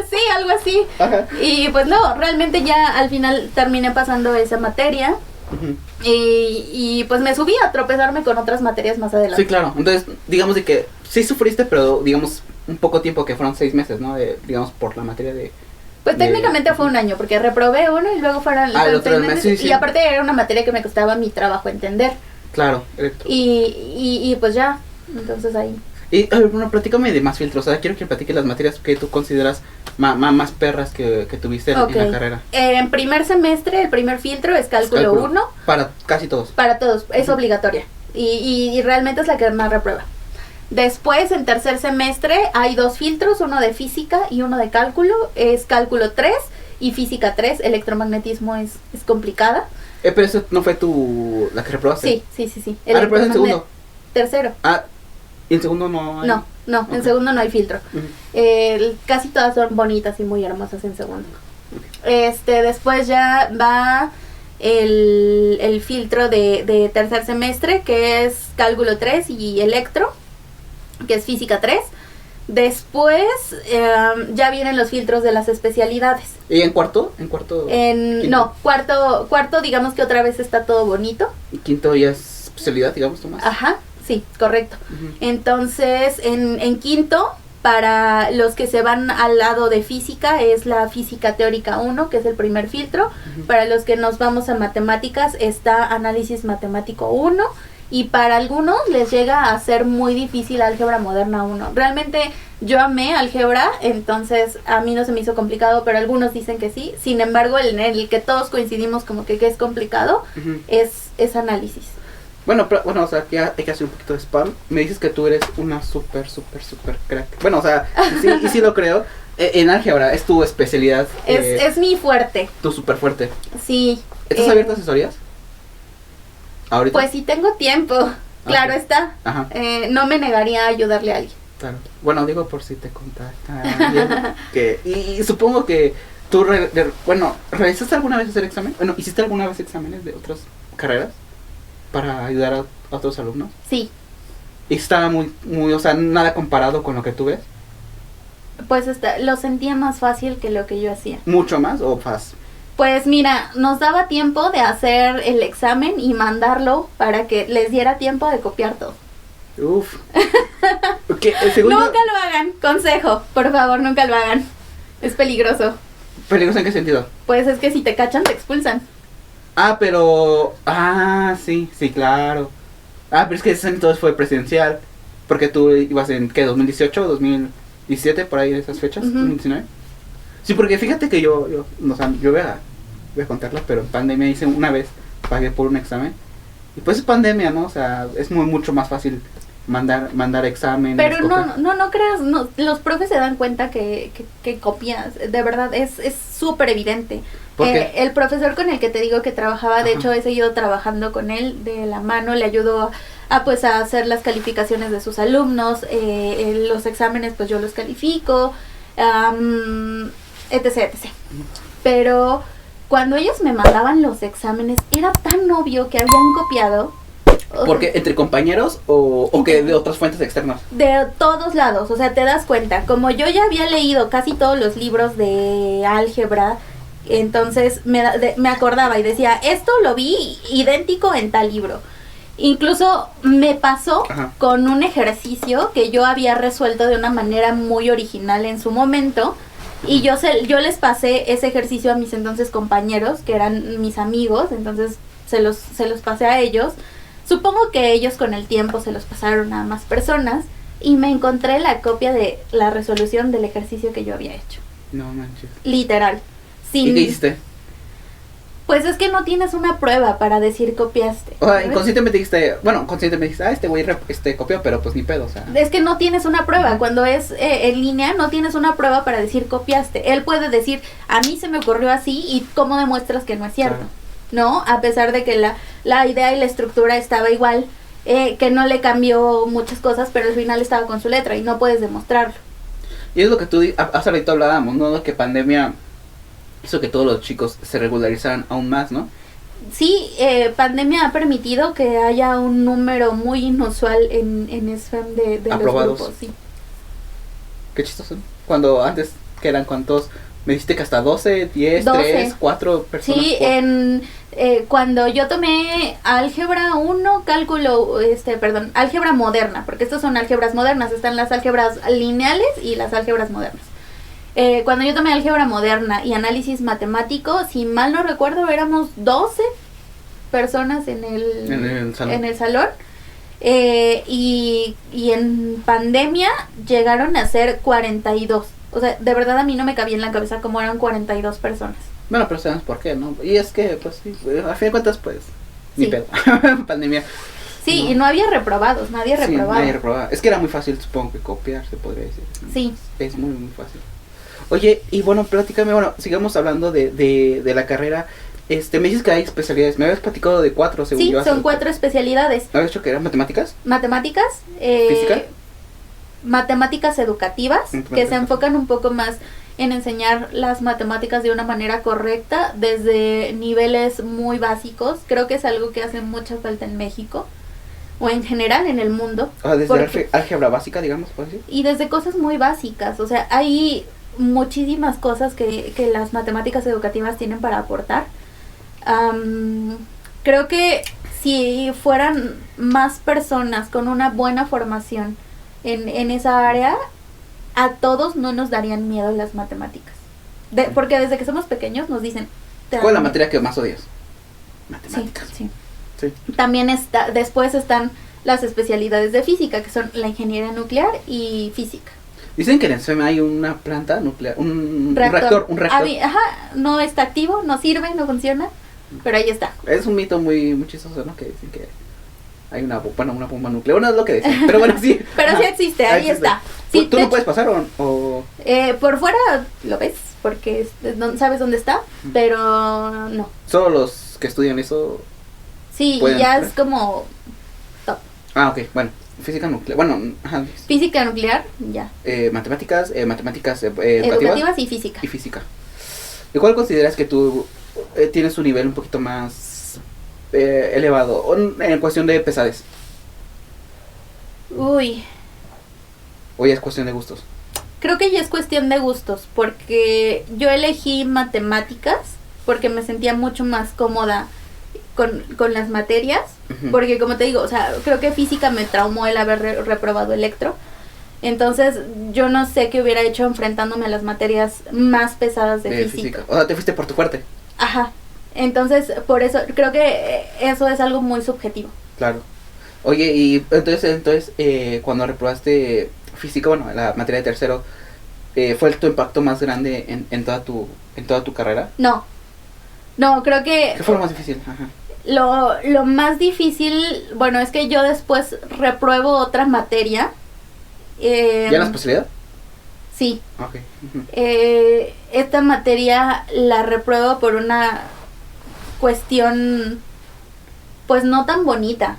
Sí, algo así. Ajá. Y pues no, realmente ya al final terminé pasando esa materia. Uh-huh. Y pues me subí a tropezarme con otras materias más adelante. Sí, claro. Entonces, digamos de que sí sufriste, pero digamos un poco tiempo, que fueron 6 meses, ¿no? Digamos por la materia de... Pues técnicamente fue un año, porque reprobé uno y luego fueron los 6 3 meses. meses, sí. Y aparte era una materia que me costaba mi trabajo entender. Claro, Y pues ya, entonces ahí. Y a ver, bueno, platícame de más filtros. O sea, quiero que platiques las materias que tú consideras más perras que tuviste en la carrera. En primer semestre, el primer filtro es cálculo 1. Para casi todos. Para todos, es obligatoria. Y realmente es la que más reprueba. Después, en tercer semestre, hay 2 filtros, uno de física y uno de cálculo. Es cálculo 3 y física 3. Electromagnetismo es complicada. Pero eso no fue la que reprobaste. Sí. ¿Reprobaste en segundo? Tercero. ¿Y en segundo no hay? No, okay. En segundo no hay filtro. Uh-huh. Casi todas son bonitas y muy hermosas en segundo. Okay. Después ya va el filtro de tercer semestre, que es cálculo 3 y electro, que es física 3. Después ya vienen los filtros de las especialidades. ¿Y en cuarto? No, cuarto digamos que otra vez está todo bonito. ¿Y quinto ya es especialidad, digamos, Tomás? Ajá, sí, correcto. Uh-huh. Entonces, en quinto, para los que se van al lado de física, es la física teórica 1, que es el primer filtro. Uh-huh. Para los que nos vamos a matemáticas, está análisis matemático 1. y para algunos les llega a ser muy difícil álgebra moderna 1. Realmente yo amé álgebra, entonces a mí no se me hizo complicado, pero algunos dicen que sí. Sin embargo, el que todos coincidimos como que es complicado es análisis. Bueno, o sea, ya hay que hacer un poquito de spam. Me dices que tú eres una súper crack. Bueno, o sea, sí, y sí lo creo. En álgebra es tu especialidad. Es mi fuerte. Tu súper fuerte. Sí. ¿Estás abierta a asesorías? ¿Ahorita? Pues si tengo tiempo, claro está. Ajá. No me negaría a ayudarle a alguien. Claro. Bueno, digo por si te contacta alguien y supongo que tú, ¿realizaste alguna vez hacer examen? Bueno, ¿hiciste alguna vez exámenes de otras carreras para ayudar a otros alumnos? Sí. ¿Y estaba muy, o sea, nada comparado con lo que tú ves? Pues lo sentía más fácil que lo que yo hacía. ¿Mucho más o fácil? Pues mira, nos daba tiempo de hacer el examen y mandarlo para que les diera tiempo de copiar todo. Uf. Nunca lo hagan, consejo, por favor, nunca lo hagan. Es peligroso. ¿Peligroso en qué sentido? Pues es que si te cachan te expulsan. Sí, claro. Pero es que ese entonces fue presidencial. Porque tú ibas en, ¿qué? ¿2018? ¿2017? Por ahí esas fechas, 2019. Sí, porque fíjate que yo voy a contarla, pero en pandemia hice una vez, pagué por un examen. Y pues es pandemia, ¿no? O sea, es mucho más fácil mandar exámenes. Pero no creas, los profes se dan cuenta que copias, de verdad, es súper evidente. El profesor con el que te digo que trabajaba, de hecho he seguido trabajando con él de la mano, le ayudo a hacer las calificaciones de sus alumnos, los exámenes pues yo los califico, etc. Pero cuando ellos me mandaban los exámenes era tan obvio que habían copiado. ¿Porque entre compañeros o que de otras fuentes externas? De todos lados, o sea, te das cuenta. Como yo ya había leído casi todos los libros de álgebra, entonces me acordaba y decía, esto lo vi idéntico en tal libro. Incluso me pasó con un ejercicio que yo había resuelto de una manera muy original en su momento. Y yo les pasé ese ejercicio a mis entonces compañeros, que eran mis amigos, entonces se los pasé a ellos. Supongo que ellos con el tiempo se los pasaron a más personas y me encontré la copia de la resolución del ejercicio que yo había hecho. No manches. Literal. ¿Y qué hiciste? Pues es que no tienes una prueba para decir copiaste. O sea, conscientemente dijiste, este güey copió, pero pues ni pedo, o sea. Es que no tienes una prueba. Cuando es en línea, no tienes una prueba para decir copiaste. Él puede decir, a mí se me ocurrió así, y ¿cómo demuestras que no es cierto? Claro. ¿No? A pesar de que la idea y la estructura estaba igual, que no le cambió muchas cosas, pero al final estaba con su letra y no puedes demostrarlo. Y es lo que tú hace ahorita hablábamos, ¿no? Que pandemia hizo que todos los chicos se regularizaran aún más, ¿no? Sí, pandemia ha permitido que haya un número muy inusual en SFEM de aprobados. Los grupos, sí. Qué chistoso, ¿no? Cuando antes, que eran cuántos, me dijiste que hasta 12, 10, 3, 4 personas. Sí, cuando yo tomé álgebra 1, álgebra moderna, porque estas son álgebras modernas, están las álgebras lineales y las álgebras modernas. Cuando yo tomé álgebra moderna y análisis matemático, si mal no recuerdo, éramos 12 personas en el salón. Y en pandemia llegaron a ser 42. O sea, de verdad a mí no me cabía en la cabeza cómo eran 42 personas. Bueno, pero sabemos por qué, ¿no? Y es que, pues sí, a fin de cuentas, pues, ni pedo. Pandemia. Sí, no. Y no había reprobados, nadie reprobaba. Nadie reprobaba. Es que era muy fácil, supongo que copiar, se podría decir, ¿no? Sí. Es muy, muy fácil. Oye, y bueno, platícame, sigamos hablando de la carrera. Me dices que hay especialidades, me habías platicado de 4, según yo. Sí, son 4 especialidades. ¿Me habías dicho que eran matemáticas? Matemáticas, ¿Física? Matemáticas educativas, que se enfocan un poco más en enseñar las matemáticas de una manera correcta, desde niveles muy básicos. Creo que es algo que hace mucha falta en México, o en general en el mundo. Desde álgebra básica, digamos, ¿puedo decir? Y desde cosas muy básicas, o sea, hay muchísimas cosas que las matemáticas educativas tienen para aportar. Creo que si fueran más personas con una buena formación en esa área, a todos no nos darían miedo las matemáticas. Porque desde que somos pequeños nos dicen... ¿Cuál es la materia que más odias? Matemáticas. Sí. Sí. También después están las especialidades de física, que son la ingeniería nuclear y física. Dicen que en el SEM hay una planta nuclear, un reactor. Ajá, no está activo, no sirve, no funciona, pero ahí está. Es un mito muy, muy chistoso, ¿no? Que dicen que hay una bomba nuclear. Bueno, es lo que dicen, pero bueno, sí. Pero sí existe, ahí está. Sí, ¿Tú no puedes pasar o...? Por fuera lo ves, porque no sabes dónde está, pero no. Solo los que estudian eso... Sí, y ya es como top. Ah, ok, bueno. Física nuclear, bueno, ajá. Física nuclear, ya. Matemáticas Educativas y física. Y física. ¿Y cuál consideras que tú tienes un nivel un poquito más elevado en cuestión de pesadez? Uy. ¿O ya es cuestión de gustos? Creo que ya es cuestión de gustos, porque yo elegí matemáticas porque me sentía mucho más cómoda con las materias, porque como te digo, o sea, creo que física me traumó el haber reprobado electro. Entonces, yo no sé qué hubiera hecho enfrentándome a las materias más pesadas de física. O sea, te fuiste por tu fuerte. Ajá. Entonces, por eso, creo que eso es algo muy subjetivo. Claro. Oye, y entonces cuando reprobaste física, bueno, la materia de tercero, ¿fue tu impacto más grande en toda tu carrera? No, creo que... ¿Qué fue lo más difícil? Ajá. Lo más difícil, bueno, es que yo después repruebo otra materia. ¿Ya en la especialidad? Sí. Ok. Esta materia la repruebo por una cuestión, pues no tan bonita.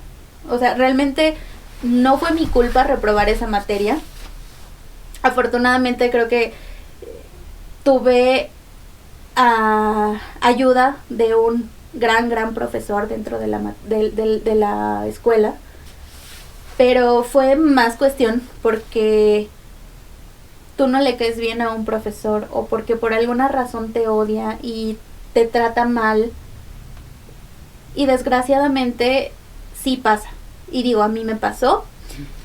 O sea, realmente no fue mi culpa reprobar esa materia. Afortunadamente creo que tuve ayuda de un gran profesor dentro de la escuela, pero fue más cuestión porque tú no le caes bien a un profesor o porque por alguna razón te odia y te trata mal, y desgraciadamente sí pasa, y digo, a mí me pasó.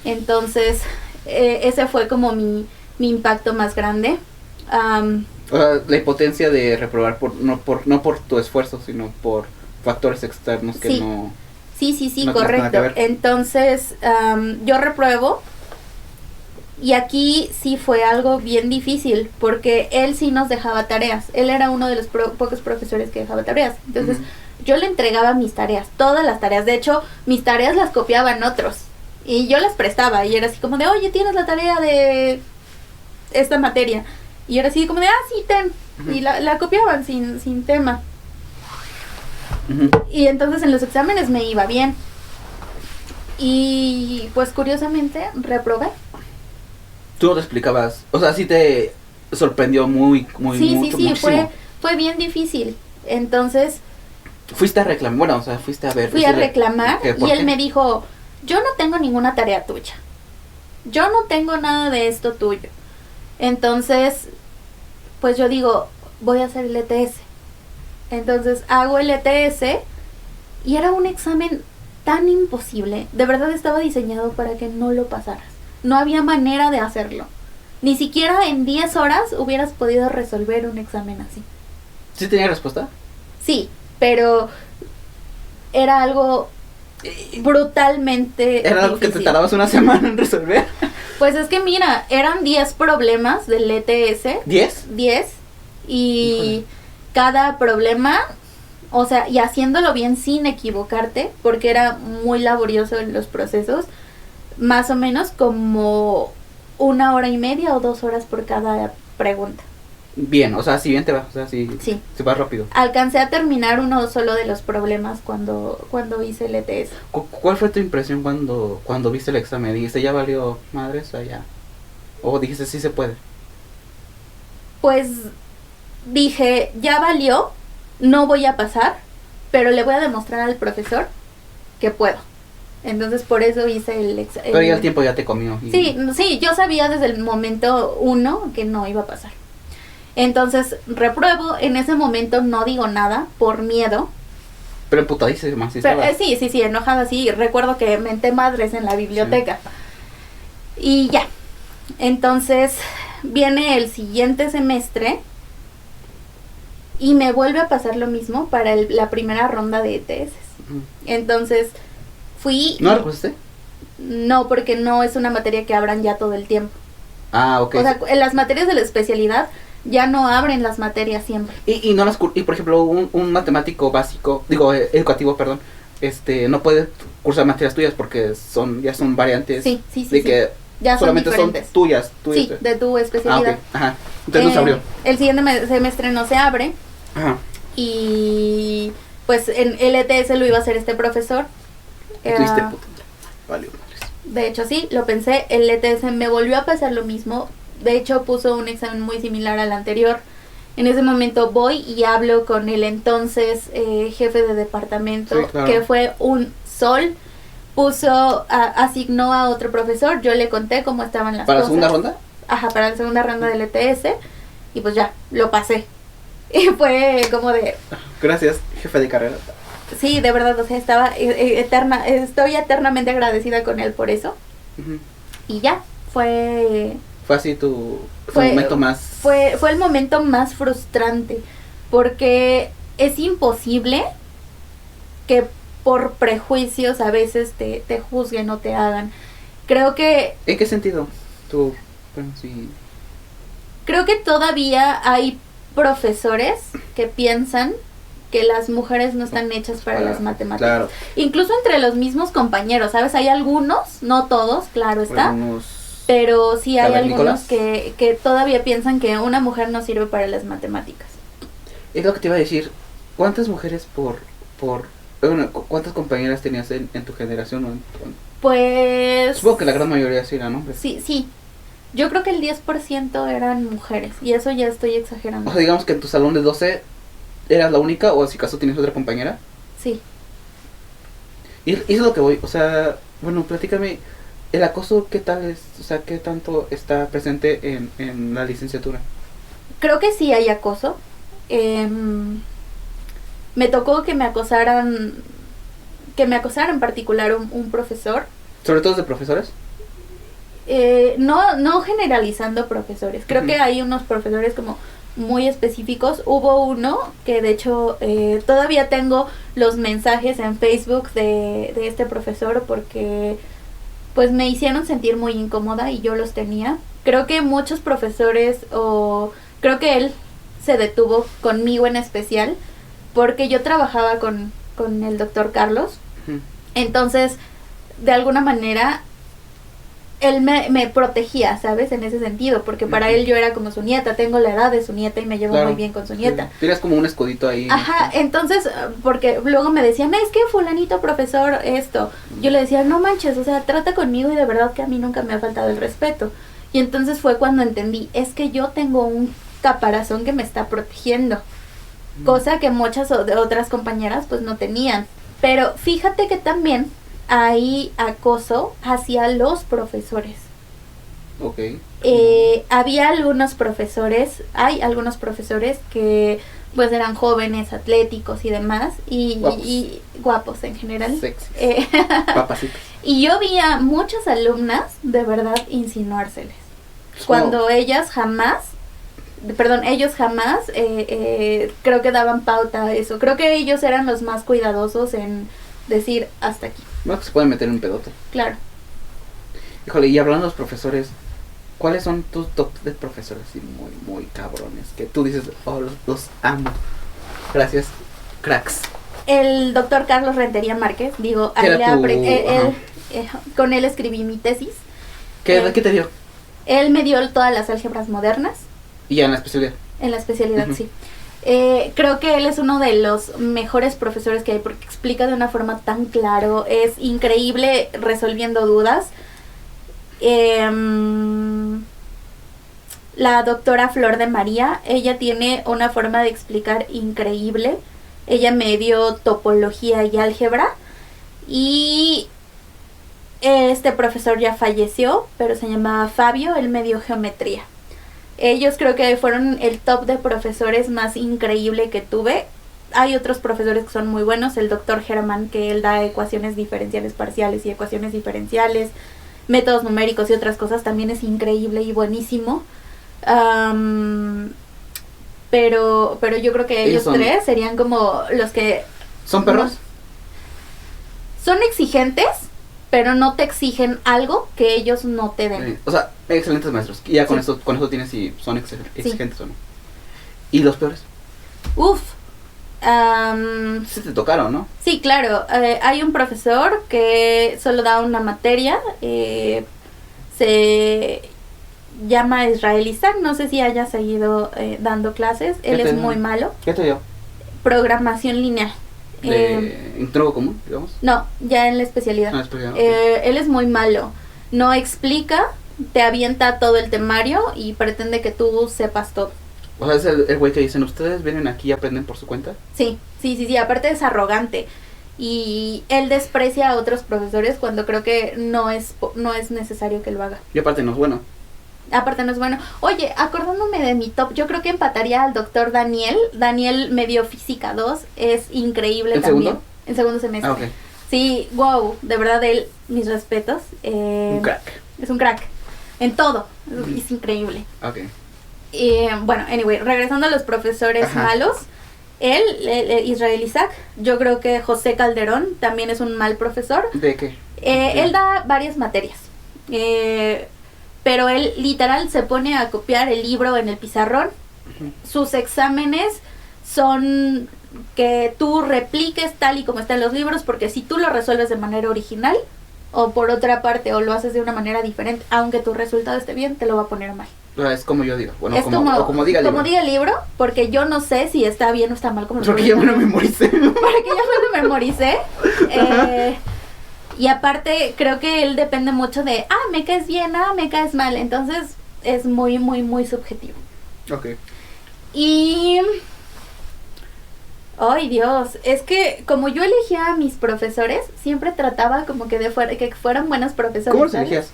Entonces ese fue como mi impacto más grande. O sea, la impotencia de reprobar no por tu esfuerzo, sino por factores externos que sí. no... Sí, no correcto. Entonces, yo repruebo, y aquí sí fue algo bien difícil, porque él sí nos dejaba tareas. Él era uno de los pocos profesores que dejaba tareas. Entonces, yo le entregaba mis tareas, todas las tareas. De hecho, mis tareas las copiaban otros, y yo las prestaba, y era así como de, oye, tienes la tarea de esta materia. Y era así como de, sí, ten. Y la copiaban sin tema. Y entonces en los exámenes me iba bien. Y pues curiosamente reprobé. ¿Tú no te explicabas? O sea, sí te sorprendió muchísimo. Fue bien difícil. Entonces... Fuiste a reclamar, bueno, o sea, fuiste a ver... Fui a reclamar y él qué? me dijo, yo no tengo ninguna tarea tuya. Yo no tengo nada de esto tuyo. Entonces, pues yo digo, voy a hacer el ETS. Entonces hago el ETS y era un examen tan imposible. De verdad estaba diseñado para que no lo pasaras. No había manera de hacerlo. Ni siquiera en 10 horas hubieras podido resolver un examen así. ¿Sí tenía respuesta? Sí, pero era algo brutalmente ¿Era algo difícil. que te tardabas una semana en resolver? Pues es que mira, eran 10 problemas del ETS. ¿10? 10. Y Híjole. cada problema, o sea, y haciéndolo bien sin equivocarte, porque era muy laborioso en los procesos, más o menos como 1 hora y media o 2 horas por cada pregunta. Bien, o sea, si bien te va, o sea, sí. Se va rápido. Alcancé a terminar uno solo de los problemas cuando hice el ETS. ¿Cuál fue tu impresión cuando viste el examen? ¿Dijiste, ya valió madres o ya? ¿O dijiste, sí se puede? Pues dije, ya valió, no voy a pasar, pero le voy a demostrar al profesor que puedo. Entonces por eso hice el examen. Pero ya el tiempo ya te comió. Sí, yo sabía desde el momento 1 que no iba a pasar. Entonces repruebo, en ese momento no digo nada por miedo. Pero emputadísima, sí. Sí, enojada, sí. Recuerdo que menté madres en la biblioteca. Sí. Y ya. Entonces viene el siguiente semestre y me vuelve a pasar lo mismo para la primera ronda de ETS. Entonces fui... ¿No la recusaste? No, porque no es una materia que abran ya todo el tiempo. Ah, ok. O sea, en las materias de la especialidad ya no abren las materias siempre. Y no las y por ejemplo, un matemático básico, educativo, perdón, no puede cursar materias tuyas porque ya son variantes. Sí. Que ya solamente son diferentes. Son tuyas. Sí, de tu especialidad. Ok, ajá. Entonces no se abrió. El siguiente semestre no se abre. Ajá. Y pues en el ETS lo iba a hacer este profesor. Tuviste puto. Vale, de hecho sí, lo pensé. El ETS me volvió a pasar lo mismo. De hecho puso un examen muy similar al anterior. En ese momento voy y hablo con el entonces jefe de departamento, sí, claro. que fue un sol. Asignó a otro profesor. Yo le conté cómo estaban las cosas. ¿Para la segunda ronda? Ajá, para la segunda ronda del ETS. Y pues ya, lo pasé. Y fue como de... Gracias, jefe de carrera. Sí, de verdad, o sea, estoy eternamente agradecida con él por eso. Uh-huh. Y ya, fue así tu momento más... Fue el momento más frustrante, porque es imposible que por prejuicios a veces te juzguen o te hagan. Creo que... ¿En qué sentido? Bueno, sí. Creo que todavía hay profesores que piensan que las mujeres no están hechas para las matemáticas. Claro. Incluso entre los mismos compañeros, ¿sabes? Hay algunos, no todos, claro está, pero sí hay algunos que todavía piensan que una mujer no sirve para las matemáticas. Es lo que te iba a decir. ¿Cuántas mujeres cuántas compañeras tenías en tu generación? Pues... Supongo que la gran mayoría sí eran hombres. Sí. Yo creo que el 10% eran mujeres, y eso ya estoy exagerando. O sea, digamos que en tu salón de 12... ¿Eras la única o si acaso tienes otra compañera? Sí. Y eso es lo que voy, o sea, bueno, platícame, ¿el acoso qué tal es? O sea, ¿qué tanto está presente en la licenciatura? Creo que sí hay acoso. Me tocó que me acosaran en particular un profesor. ¿Sobre todo de profesores? No generalizando profesores. Creo que hay unos profesores como muy específicos. Hubo uno que de hecho todavía tengo los mensajes en Facebook de este profesor porque pues me hicieron sentir muy incómoda y yo los tenía. Creo que muchos profesores, creo que él se detuvo conmigo en especial porque yo trabajaba con el doctor Carlos. Entonces, de alguna manera él me protegía, ¿sabes? En ese sentido, porque para él yo era como su nieta, tengo la edad de su nieta y me llevo muy bien con su nieta. Tienes como un escudito ahí. Ajá, entonces, porque luego me decían, es que fulanito profesor esto. Yo le decía, no manches, o sea, trata conmigo y de verdad que a mí nunca me ha faltado el respeto. Y entonces fue cuando entendí, es que yo tengo un caparazón que me está protegiendo, cosa que muchas otras compañeras pues no tenían. Pero fíjate que también hay acoso hacia los profesores. Ok. Hay algunos profesores que pues eran jóvenes, atléticos y demás, y guapos en general. Sexy. Papacitos. Y yo vi a muchas alumnas de verdad insinuárseles. Cuando ellos jamás, creo que daban pauta a eso. Creo que ellos eran los más cuidadosos en decir hasta aquí. Bueno, que se pueden meter un pedote. Claro. Híjole, y hablando de los profesores, ¿cuáles son tus top de profesores así muy, muy cabrones? Que tú dices, oh, los amo. Gracias, cracks. El doctor Carlos Rentería Márquez, digo, con él escribí mi tesis. ¿Qué te dio? Él me dio todas las álgebras modernas. ¿Y ya en la especialidad? En la especialidad, sí. Creo que él es uno de los mejores profesores que hay porque explica de una forma tan claro, es increíble resolviendo dudas. La doctora Flor de María, ella tiene una forma de explicar increíble. Ella me dio topología y álgebra y este profesor ya falleció, pero se llamaba Fabio, él me dio geometría. Ellos creo que fueron el top de profesores más increíble que tuve. Hay otros profesores que son muy buenos, el doctor Germán, que él da ecuaciones diferenciales parciales y ecuaciones diferenciales, métodos numéricos y otras cosas, también es increíble y buenísimo. Pero yo creo que ellos tres serían como los que... ¿Son perros? son exigentes, pero no te exigen algo que ellos no te den. O sea, excelentes maestros. Y ya con Sí. eso tienes si son exigentes o no. ¿Y los peores? Uf. Sí te tocaron, ¿no? Sí, claro. Hay un profesor que solo da una materia. Se llama Israel Isaac. No sé si haya seguido dando clases. Él es muy malo. ¿Qué te dio? Programación lineal. ¿En tronco común, digamos? No, ya en la especialidad. Ah, especialidad, ok. Él es muy malo. No explica, te avienta todo el temario y pretende que tú sepas todo. O sea, es el güey que dicen, ¿ustedes vienen aquí y aprenden por su cuenta? Sí. Aparte es arrogante. Y él desprecia a otros profesores cuando creo que no es necesario que lo haga. Y aparte no es bueno. Aparte no es bueno. Oye, acordándome de mi top, yo creo que empataría al doctor Daniel. Daniel me dio física 2, es increíble ¿En también. segundo? En segundo semestre. Ah, ok. Sí, wow, de verdad él, mis respetos. Un crack. Es un crack. En todo, es increíble. Ok. Bueno, anyway, regresando a los profesores Ajá. malos. Él, Israel Isaac, yo creo que José Calderón también es un mal profesor. ¿De qué? Él da varias materias. Pero él literal se pone a copiar el libro en el pizarrón. Ujú. Sus exámenes son que tú repliques tal y como está en los libros, porque si tú lo resuelves de manera original, o por otra parte, o lo haces de una manera diferente, aunque tu resultado esté bien, te lo va a poner mal. O sea, es como yo digo. Bueno, Es como diga el como libro. diga el libro, porque yo no sé si está bien o está mal como lo Porque estoy ya me lo diciendo. memoricé. Porque ya me lo memoricé. Y aparte, creo que él depende mucho de, me caes bien, me caes mal. Entonces, es muy, muy, muy subjetivo. Ok. Y... ¡Ay, Dios! Es que como yo elegía a mis profesores, siempre trataba como que que fueran buenos profesores. ¿Cómo los ¿sabes? elegías?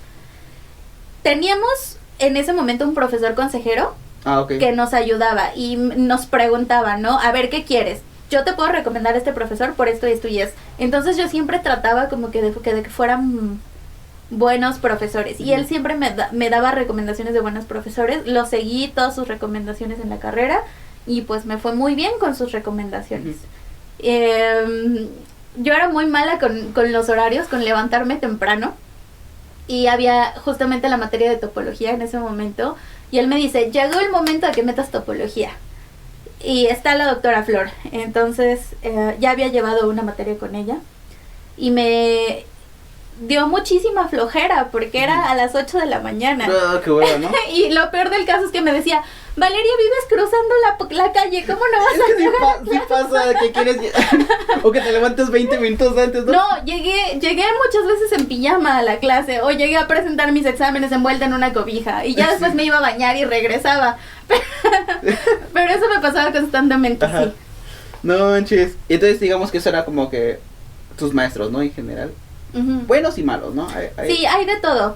Teníamos en ese momento un profesor consejero Ah, ok. que nos ayudaba y nos preguntaba, ¿no? A ver, ¿qué quieres? Yo te puedo recomendar a este profesor por esto y esto y es. Entonces yo siempre trataba como que de que fueran buenos profesores. Y él siempre me daba recomendaciones de buenos profesores. Lo seguí todas sus recomendaciones en la carrera y pues me fue muy bien con sus recomendaciones. Yo era muy mala con los horarios, con levantarme temprano. Y había justamente la materia de topología en ese momento. Y él me dice, llegó el momento de que metas topología. Y está la doctora Flor. Entonces ya había llevado una materia con ella. Y me dio muchísima flojera porque era a las 8 de la mañana. Ah, qué bueno, ¿no? Y lo peor del caso es que me decía, Valeria, vives cruzando la calle, ¿cómo no vas Es que a sí pasa que quieres o que te levantes 20 minutos antes, ¿no? No, llegué muchas veces en pijama a la clase o llegué a presentar mis exámenes envuelta en una cobija y ya después Sí. me iba a bañar y regresaba. Pero eso me pasaba constantemente, Ajá. sí. No manches. Y entonces digamos que eso era como que tus maestros, ¿no? En general. Ujú. Buenos y malos, ¿no? Sí, hay de todo.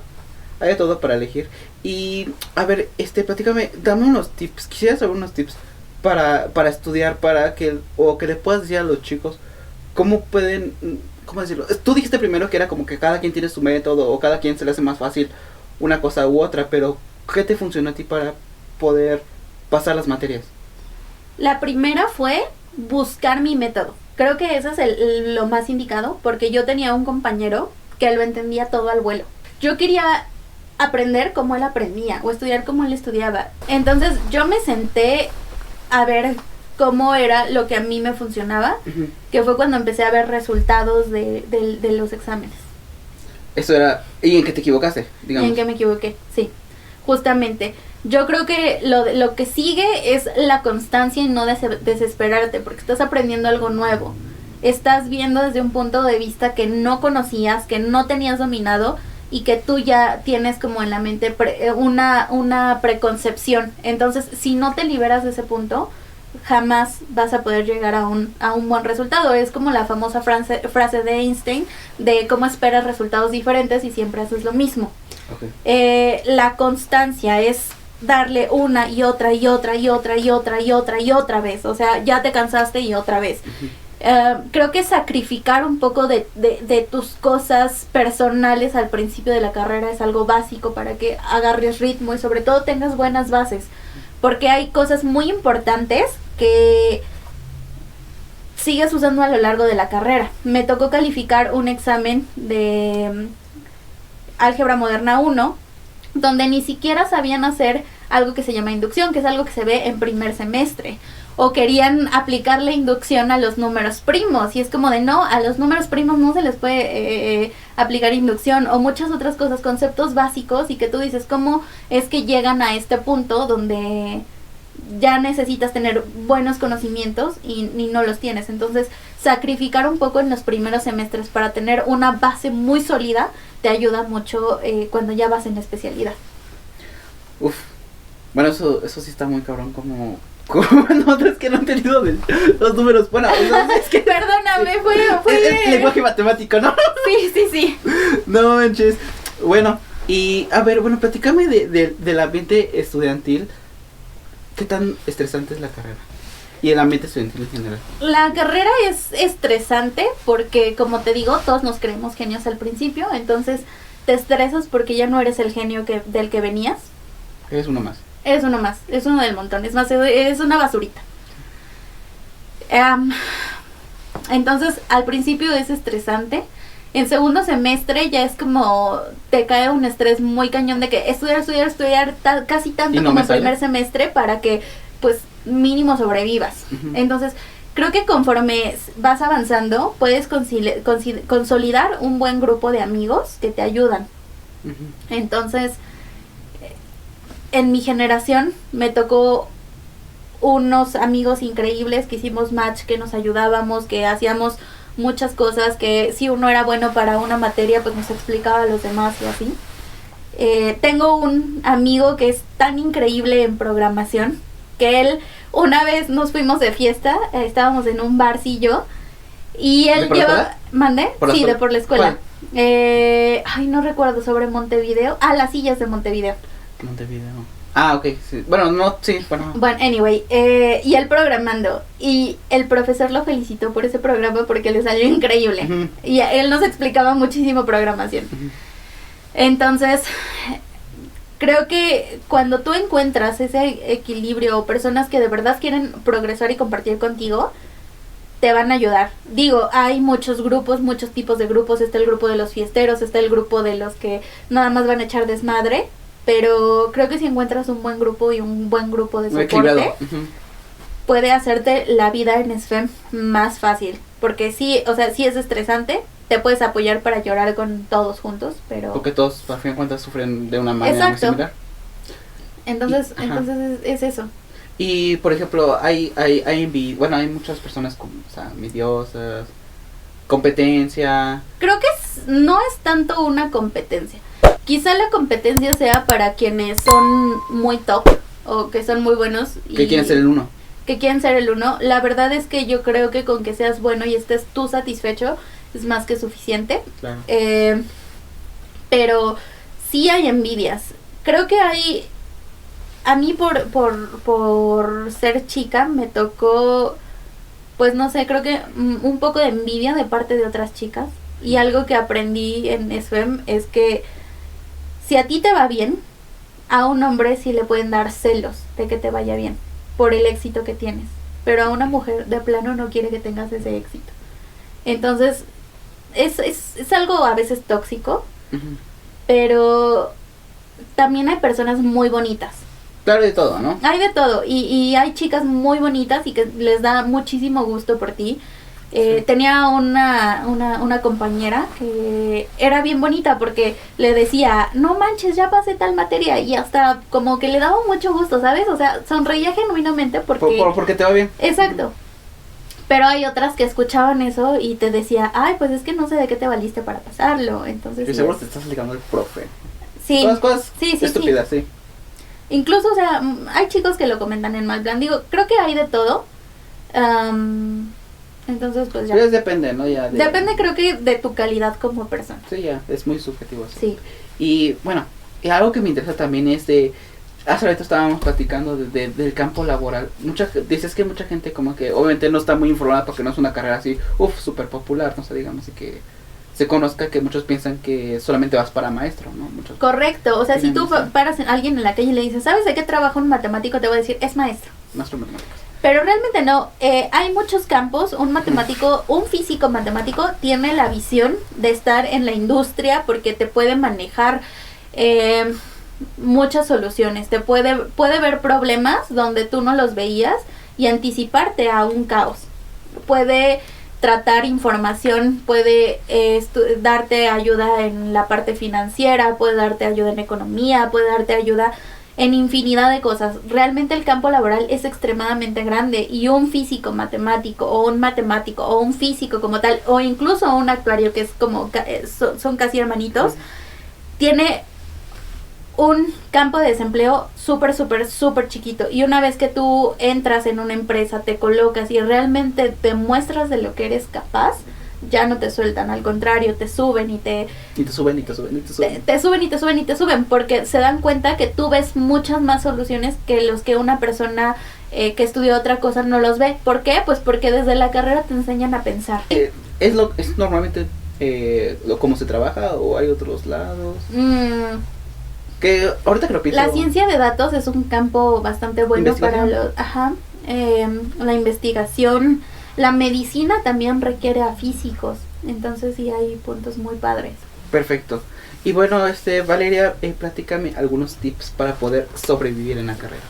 Hay de todo para elegir. Y, a ver, platícame, dame unos tips. Quisiera saber unos tips para estudiar, o que le puedas decir a los chicos cómo pueden, ¿cómo decirlo? Tú dijiste primero que era como que cada quien tiene su método, o cada quien se le hace más fácil una cosa u otra, pero ¿qué te funcionó a ti para poder pasar las materias? La primera fue buscar mi método. Creo que eso es lo más indicado porque yo tenía un compañero que lo entendía todo al vuelo. Yo quería aprender como él aprendía o estudiar como él estudiaba. Entonces yo me senté a ver cómo era lo que a mí me funcionaba, Ujú. que fue cuando empecé a ver resultados de los exámenes. Eso era, ¿y en qué te equivocaste? Digamos. En que me equivoqué, sí, justamente. Yo creo que lo que sigue es la constancia y no desesperarte, porque estás aprendiendo algo nuevo. Estás viendo desde un punto de vista que no conocías, que no tenías dominado y que tú ya tienes como en la mente una preconcepción. Entonces, si no te liberas de ese punto, jamás vas a poder llegar a un buen resultado. Es como la famosa frase de Einstein de cómo esperas resultados diferentes y siempre haces lo mismo. Okay. La constancia es darle una y otra y otra y otra y otra y otra y otra vez. O sea, ya te cansaste y otra vez. Uh-huh. Creo que sacrificar un poco de tus cosas personales al principio de la carrera es algo básico para que agarres ritmo y sobre todo tengas buenas bases. Porque hay cosas muy importantes que sigues usando a lo largo de la carrera. Me tocó calificar un examen de Álgebra Moderna 1, donde ni siquiera sabían hacer algo que se llama inducción, que es algo que se ve en primer semestre. O querían aplicar la inducción a los números primos, y es como de no, a los números primos no se les puede aplicar inducción, o muchas otras cosas, conceptos básicos, y que tú dices, ¿cómo es que llegan a este punto donde ya necesitas tener buenos conocimientos y no los tienes? Entonces, sacrificar un poco en los primeros semestres para tener una base muy sólida te ayuda mucho cuando ya vas en la especialidad. Uf, bueno, eso sí está muy cabrón, como no, es que no he entendido los números. Bueno, es que perdóname, fue el lenguaje matemático, ¿no? Sí. No manches. Bueno, y a ver, bueno, platícame del ambiente estudiantil. ¿Qué tan estresante es la carrera? Y el ambiente estudiantil en general. La carrera es estresante porque, como te digo, todos nos creemos genios al principio, entonces te estresas porque ya no eres el genio del que venías. Eres uno más. Es uno más, es uno del montón, es más, es una basurita. Entonces, al principio es estresante. En segundo semestre ya es como te cae un estrés muy cañón de que estudiar casi tanto como el primer semestre para que, pues, mínimo sobrevivas. Uh-huh. Entonces, creo que conforme vas avanzando, puedes consolidar un buen grupo de amigos que te ayudan. Uh-huh. Entonces, en mi generación me tocó unos amigos increíbles que hicimos match, que nos ayudábamos, que hacíamos muchas cosas, que si uno era bueno para una materia pues nos explicaba a los demás y así. Tengo un amigo que es tan increíble en programación que él, una vez nos fuimos de fiesta, estábamos en un barcillo y él lleva... ¿Mandé? Sí, de por la escuela. No recuerdo, sobre Montevideo. Las sillas de Montevideo. Ok, sí. Bueno, no, sí, bueno. Bueno, anyway, y él programando. Y el profesor lo felicitó por ese programa porque le salió increíble. Uh-huh. Y él nos explicaba muchísimo programación. Uh-huh. Entonces, creo que cuando tú encuentras ese equilibrio o personas que de verdad quieren progresar y compartir contigo, te van a ayudar. Digo, hay muchos grupos, muchos tipos de grupos. Está el grupo de los fiesteros, está el grupo de los que nada más van a echar desmadre. Pero creo que si encuentras un buen grupo y un buen grupo de soporte, uh-huh, puede hacerte la vida en SFEM más fácil. Porque sí, o sea, sí es estresante, te puedes apoyar para llorar con todos juntos, pero... Porque todos, a fin de cuentas, sufren de una manera muy similar. Entonces es eso. Y, por ejemplo, hay muchas personas como, o sea, envidiosas, competencia... Creo que no es tanto una competencia. Quizá la competencia sea para quienes son muy top o que son muy buenos. Que quieren ser el uno. Que quieren ser el uno. La verdad es que yo creo que con que seas bueno y estés tú satisfecho es más que suficiente. Claro. Pero sí hay envidias. Creo que hay... A mí por ser chica me tocó, pues no sé, creo que un poco de envidia de parte de otras chicas. Y algo que aprendí en SFEM es que si a ti te va bien, a un hombre sí le pueden dar celos de que te vaya bien por el éxito que tienes. Pero a una mujer de plano no quiere que tengas ese éxito. Entonces, es algo a veces tóxico, uh-huh, pero también hay personas muy bonitas. Claro, de todo, ¿no? Hay de todo. Y hay chicas muy bonitas y que les da muchísimo gusto por ti. Sí. Tenía una compañera que era bien bonita porque le decía, no manches, ya pasé tal materia, y hasta como que le daba mucho gusto, ¿sabes? O sea, sonreía genuinamente porque te va bien. Exacto. Pero hay otras que escuchaban eso y te decía, ay, pues es que no sé de qué te valiste para pasarlo. Entonces, y seguro te estás ligando al profe. Sí. Todas cosas estúpidas, sí. Incluso, o sea, hay chicos que lo comentan en mal plan. Digo, creo que hay de todo. Entonces, pues ya. Pues depende, ¿no? Depende, creo que, de tu calidad como persona. Sí, ya, es muy subjetivo eso. Sí. Y, bueno, algo que me interesa también es de... Hace rato estábamos platicando del campo laboral. Dices que mucha gente como que, obviamente no está muy informada porque no es una carrera así, súper popular, no sé, digamos, y que se conozca, que muchos piensan que solamente vas para maestro, ¿no? Muchos. Correcto, o sea, si tú paras a alguien en la calle y le dices, ¿sabes de qué trabaja un matemático? Te va a decir, es maestro. Maestro de matemáticas. Pero realmente no, hay muchos campos. Un matemático, un físico matemático tiene la visión de estar en la industria porque te puede manejar muchas soluciones, puede ver problemas donde tú no los veías y anticiparte a un caos. Puede tratar información, puede darte ayuda en la parte financiera, puede darte ayuda en economía, puede darte ayuda en infinidad de cosas. Realmente el campo laboral es extremadamente grande y un físico matemático o un matemático o un físico como tal o incluso un actuario que es como son casi hermanitos, tiene un campo de desempleo súper, súper, súper chiquito. Y una vez que tú entras en una empresa, te colocas y realmente te muestras de lo que eres capaz, ya no te sueltan, al contrario, te suben y te suben y te suben y te suben. Te suben y te suben y te suben, porque se dan cuenta que tú ves muchas más soluciones que los que una persona que estudió otra cosa no los ve. ¿Por qué? Pues porque desde la carrera te enseñan a pensar. ¿Es normalmente cómo se trabaja o hay otros lados? Que ahorita que lo pienso, la ciencia de datos es un campo bastante bueno para los... la investigación. La medicina también requiere a físicos, entonces sí hay puntos muy padres. Perfecto. Y bueno, Valeria, platícame algunos tips para poder sobrevivir en la carrera.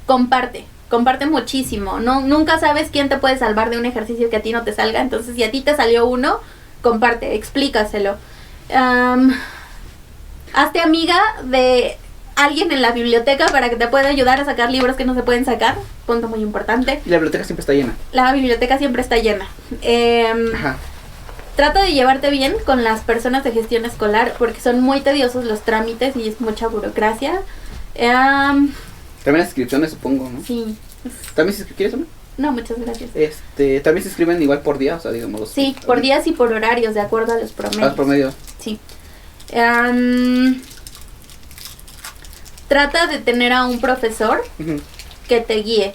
Comparte muchísimo. Nunca sabes quién te puede salvar de un ejercicio que a ti no te salga, entonces si a ti te salió uno, comparte, explícaselo. Hazte amiga de alguien en la biblioteca para que te pueda ayudar a sacar libros que no se pueden sacar, punto muy importante. Y la biblioteca siempre está llena. La biblioteca siempre está llena. Trata de llevarte bien con las personas de gestión escolar porque son muy tediosos los trámites y es mucha burocracia. También las inscripciones, supongo, ¿no? Sí. ¿También se quieres, hombre? No, muchas gracias. También se inscriben igual por día, o sea, digamos. Sí, por días y por horarios, de acuerdo a los promedios. A los promedios. Sí. Trata de tener a un profesor que te guíe.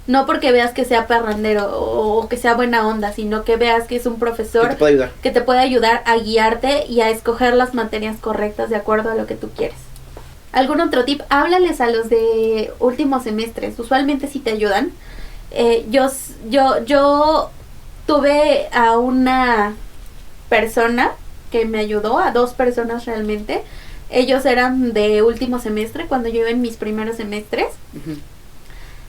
No porque veas que sea parrandero o que sea buena onda, sino que veas que es un profesor que te puede ayudar a guiarte y a escoger las materias correctas de acuerdo a lo que tú quieres. ¿Algún otro tip? Háblales a los de últimos semestres. Usualmente sí te ayudan. Yo tuve a una persona que me ayudó, a 2 personas realmente. Ellos eran de último semestre cuando yo iba en mis primeros semestres.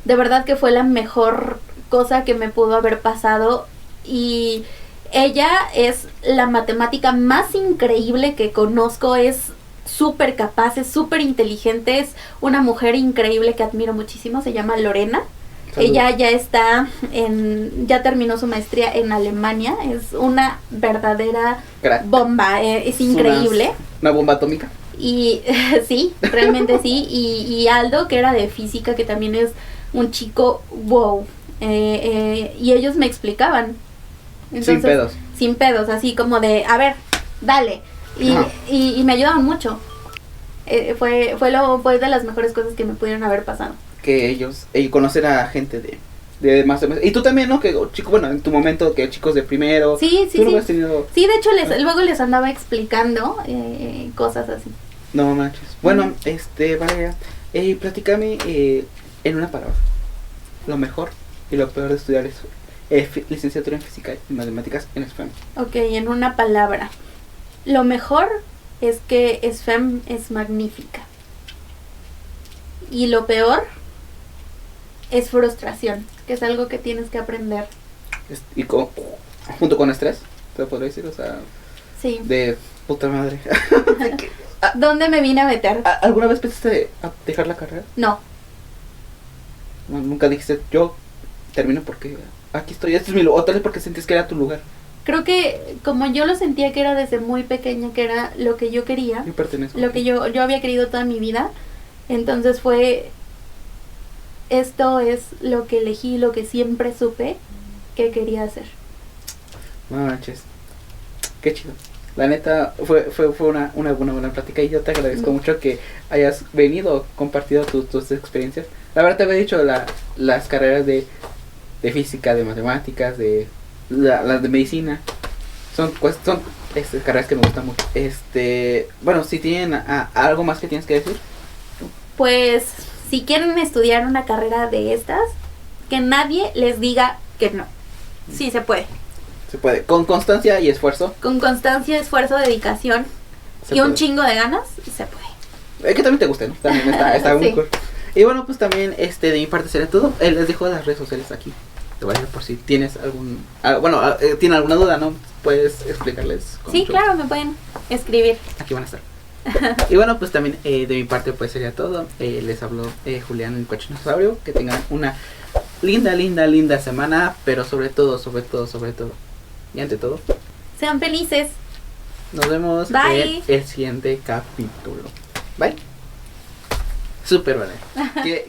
De verdad que fue la mejor cosa que me pudo haber pasado. Y ella es la matemática más increíble que conozco. Es súper capaz, es súper inteligente. Es una mujer increíble que admiro muchísimo. Se llama Lorena. Salud. Ella ya terminó su maestría en Alemania. Es una verdadera bomba. Es increíble. ¿Una bomba atómica? Y sí, realmente sí. Y Aldo, que era de física, que también es un chico wow. Y ellos me explicaban. Entonces, sin pedos, así como de, a ver, dale. Y me ayudaban mucho. Fue de las mejores cosas que me pudieron haber pasado. Que ellos, conocer a gente de más. Y tú también, ¿no? Que chico, bueno, en tu momento, que chicos de primero. Sí. ¿Tú has tenido? Sí, de hecho, luego les andaba explicando cosas así. No manches. Bueno, Valeria, platícame en una palabra. Lo mejor y lo peor de estudiar eso. Licenciatura en Física y Matemáticas en SFEM. Ok, en una palabra. Lo mejor es que SFEM es magnífica. Y lo peor es frustración, que es algo que tienes que aprender. Y junto con estrés, te podría decir, o sea, sí. De puta madre. ¿Dónde me vine a meter? ¿Alguna vez pensaste a dejar la carrera? No. Nunca dijiste, yo termino porque aquí estoy, este es mi lugar, o tal vez porque sentías que era tu lugar. Creo que como yo lo sentía que era desde muy pequeña, que era lo que yo quería, yo pertenezco, lo que yo había querido toda mi vida, entonces esto es lo que elegí, lo que siempre supe que quería hacer. No manches, qué chido. La neta, fue una buena plática y yo te agradezco mucho que hayas venido, compartido tus experiencias. La verdad te había dicho las carreras de física, de matemáticas, las de medicina. Son carreras que me gustan mucho. Bueno, si tienen algo más que tienes que decir. Pues si quieren estudiar una carrera de estas, que nadie les diga que no. Sí se puede. Se puede. Con constancia y esfuerzo. Con constancia, esfuerzo, dedicación y un chingo de ganas, se puede. Que también te guste, ¿no? También está muy Sí. cool. Y bueno, pues también de mi parte sería todo. Les dejo las redes sociales aquí. Te voy a dejar por si tienes tienen alguna duda, ¿no? Puedes explicarles. con Sí, mucho claro, me pueden escribir. gusto. Aquí van a estar. Y bueno, pues también de mi parte pues sería todo. Les habló Julián el Cochinosaurio. Que tengan una linda semana. Pero sobre todo. Y ante todo, Sean felices. nos vemos Bye. en el siguiente capítulo. Bye. Súper buena.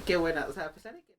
Qué buena. O sea, a pesar de que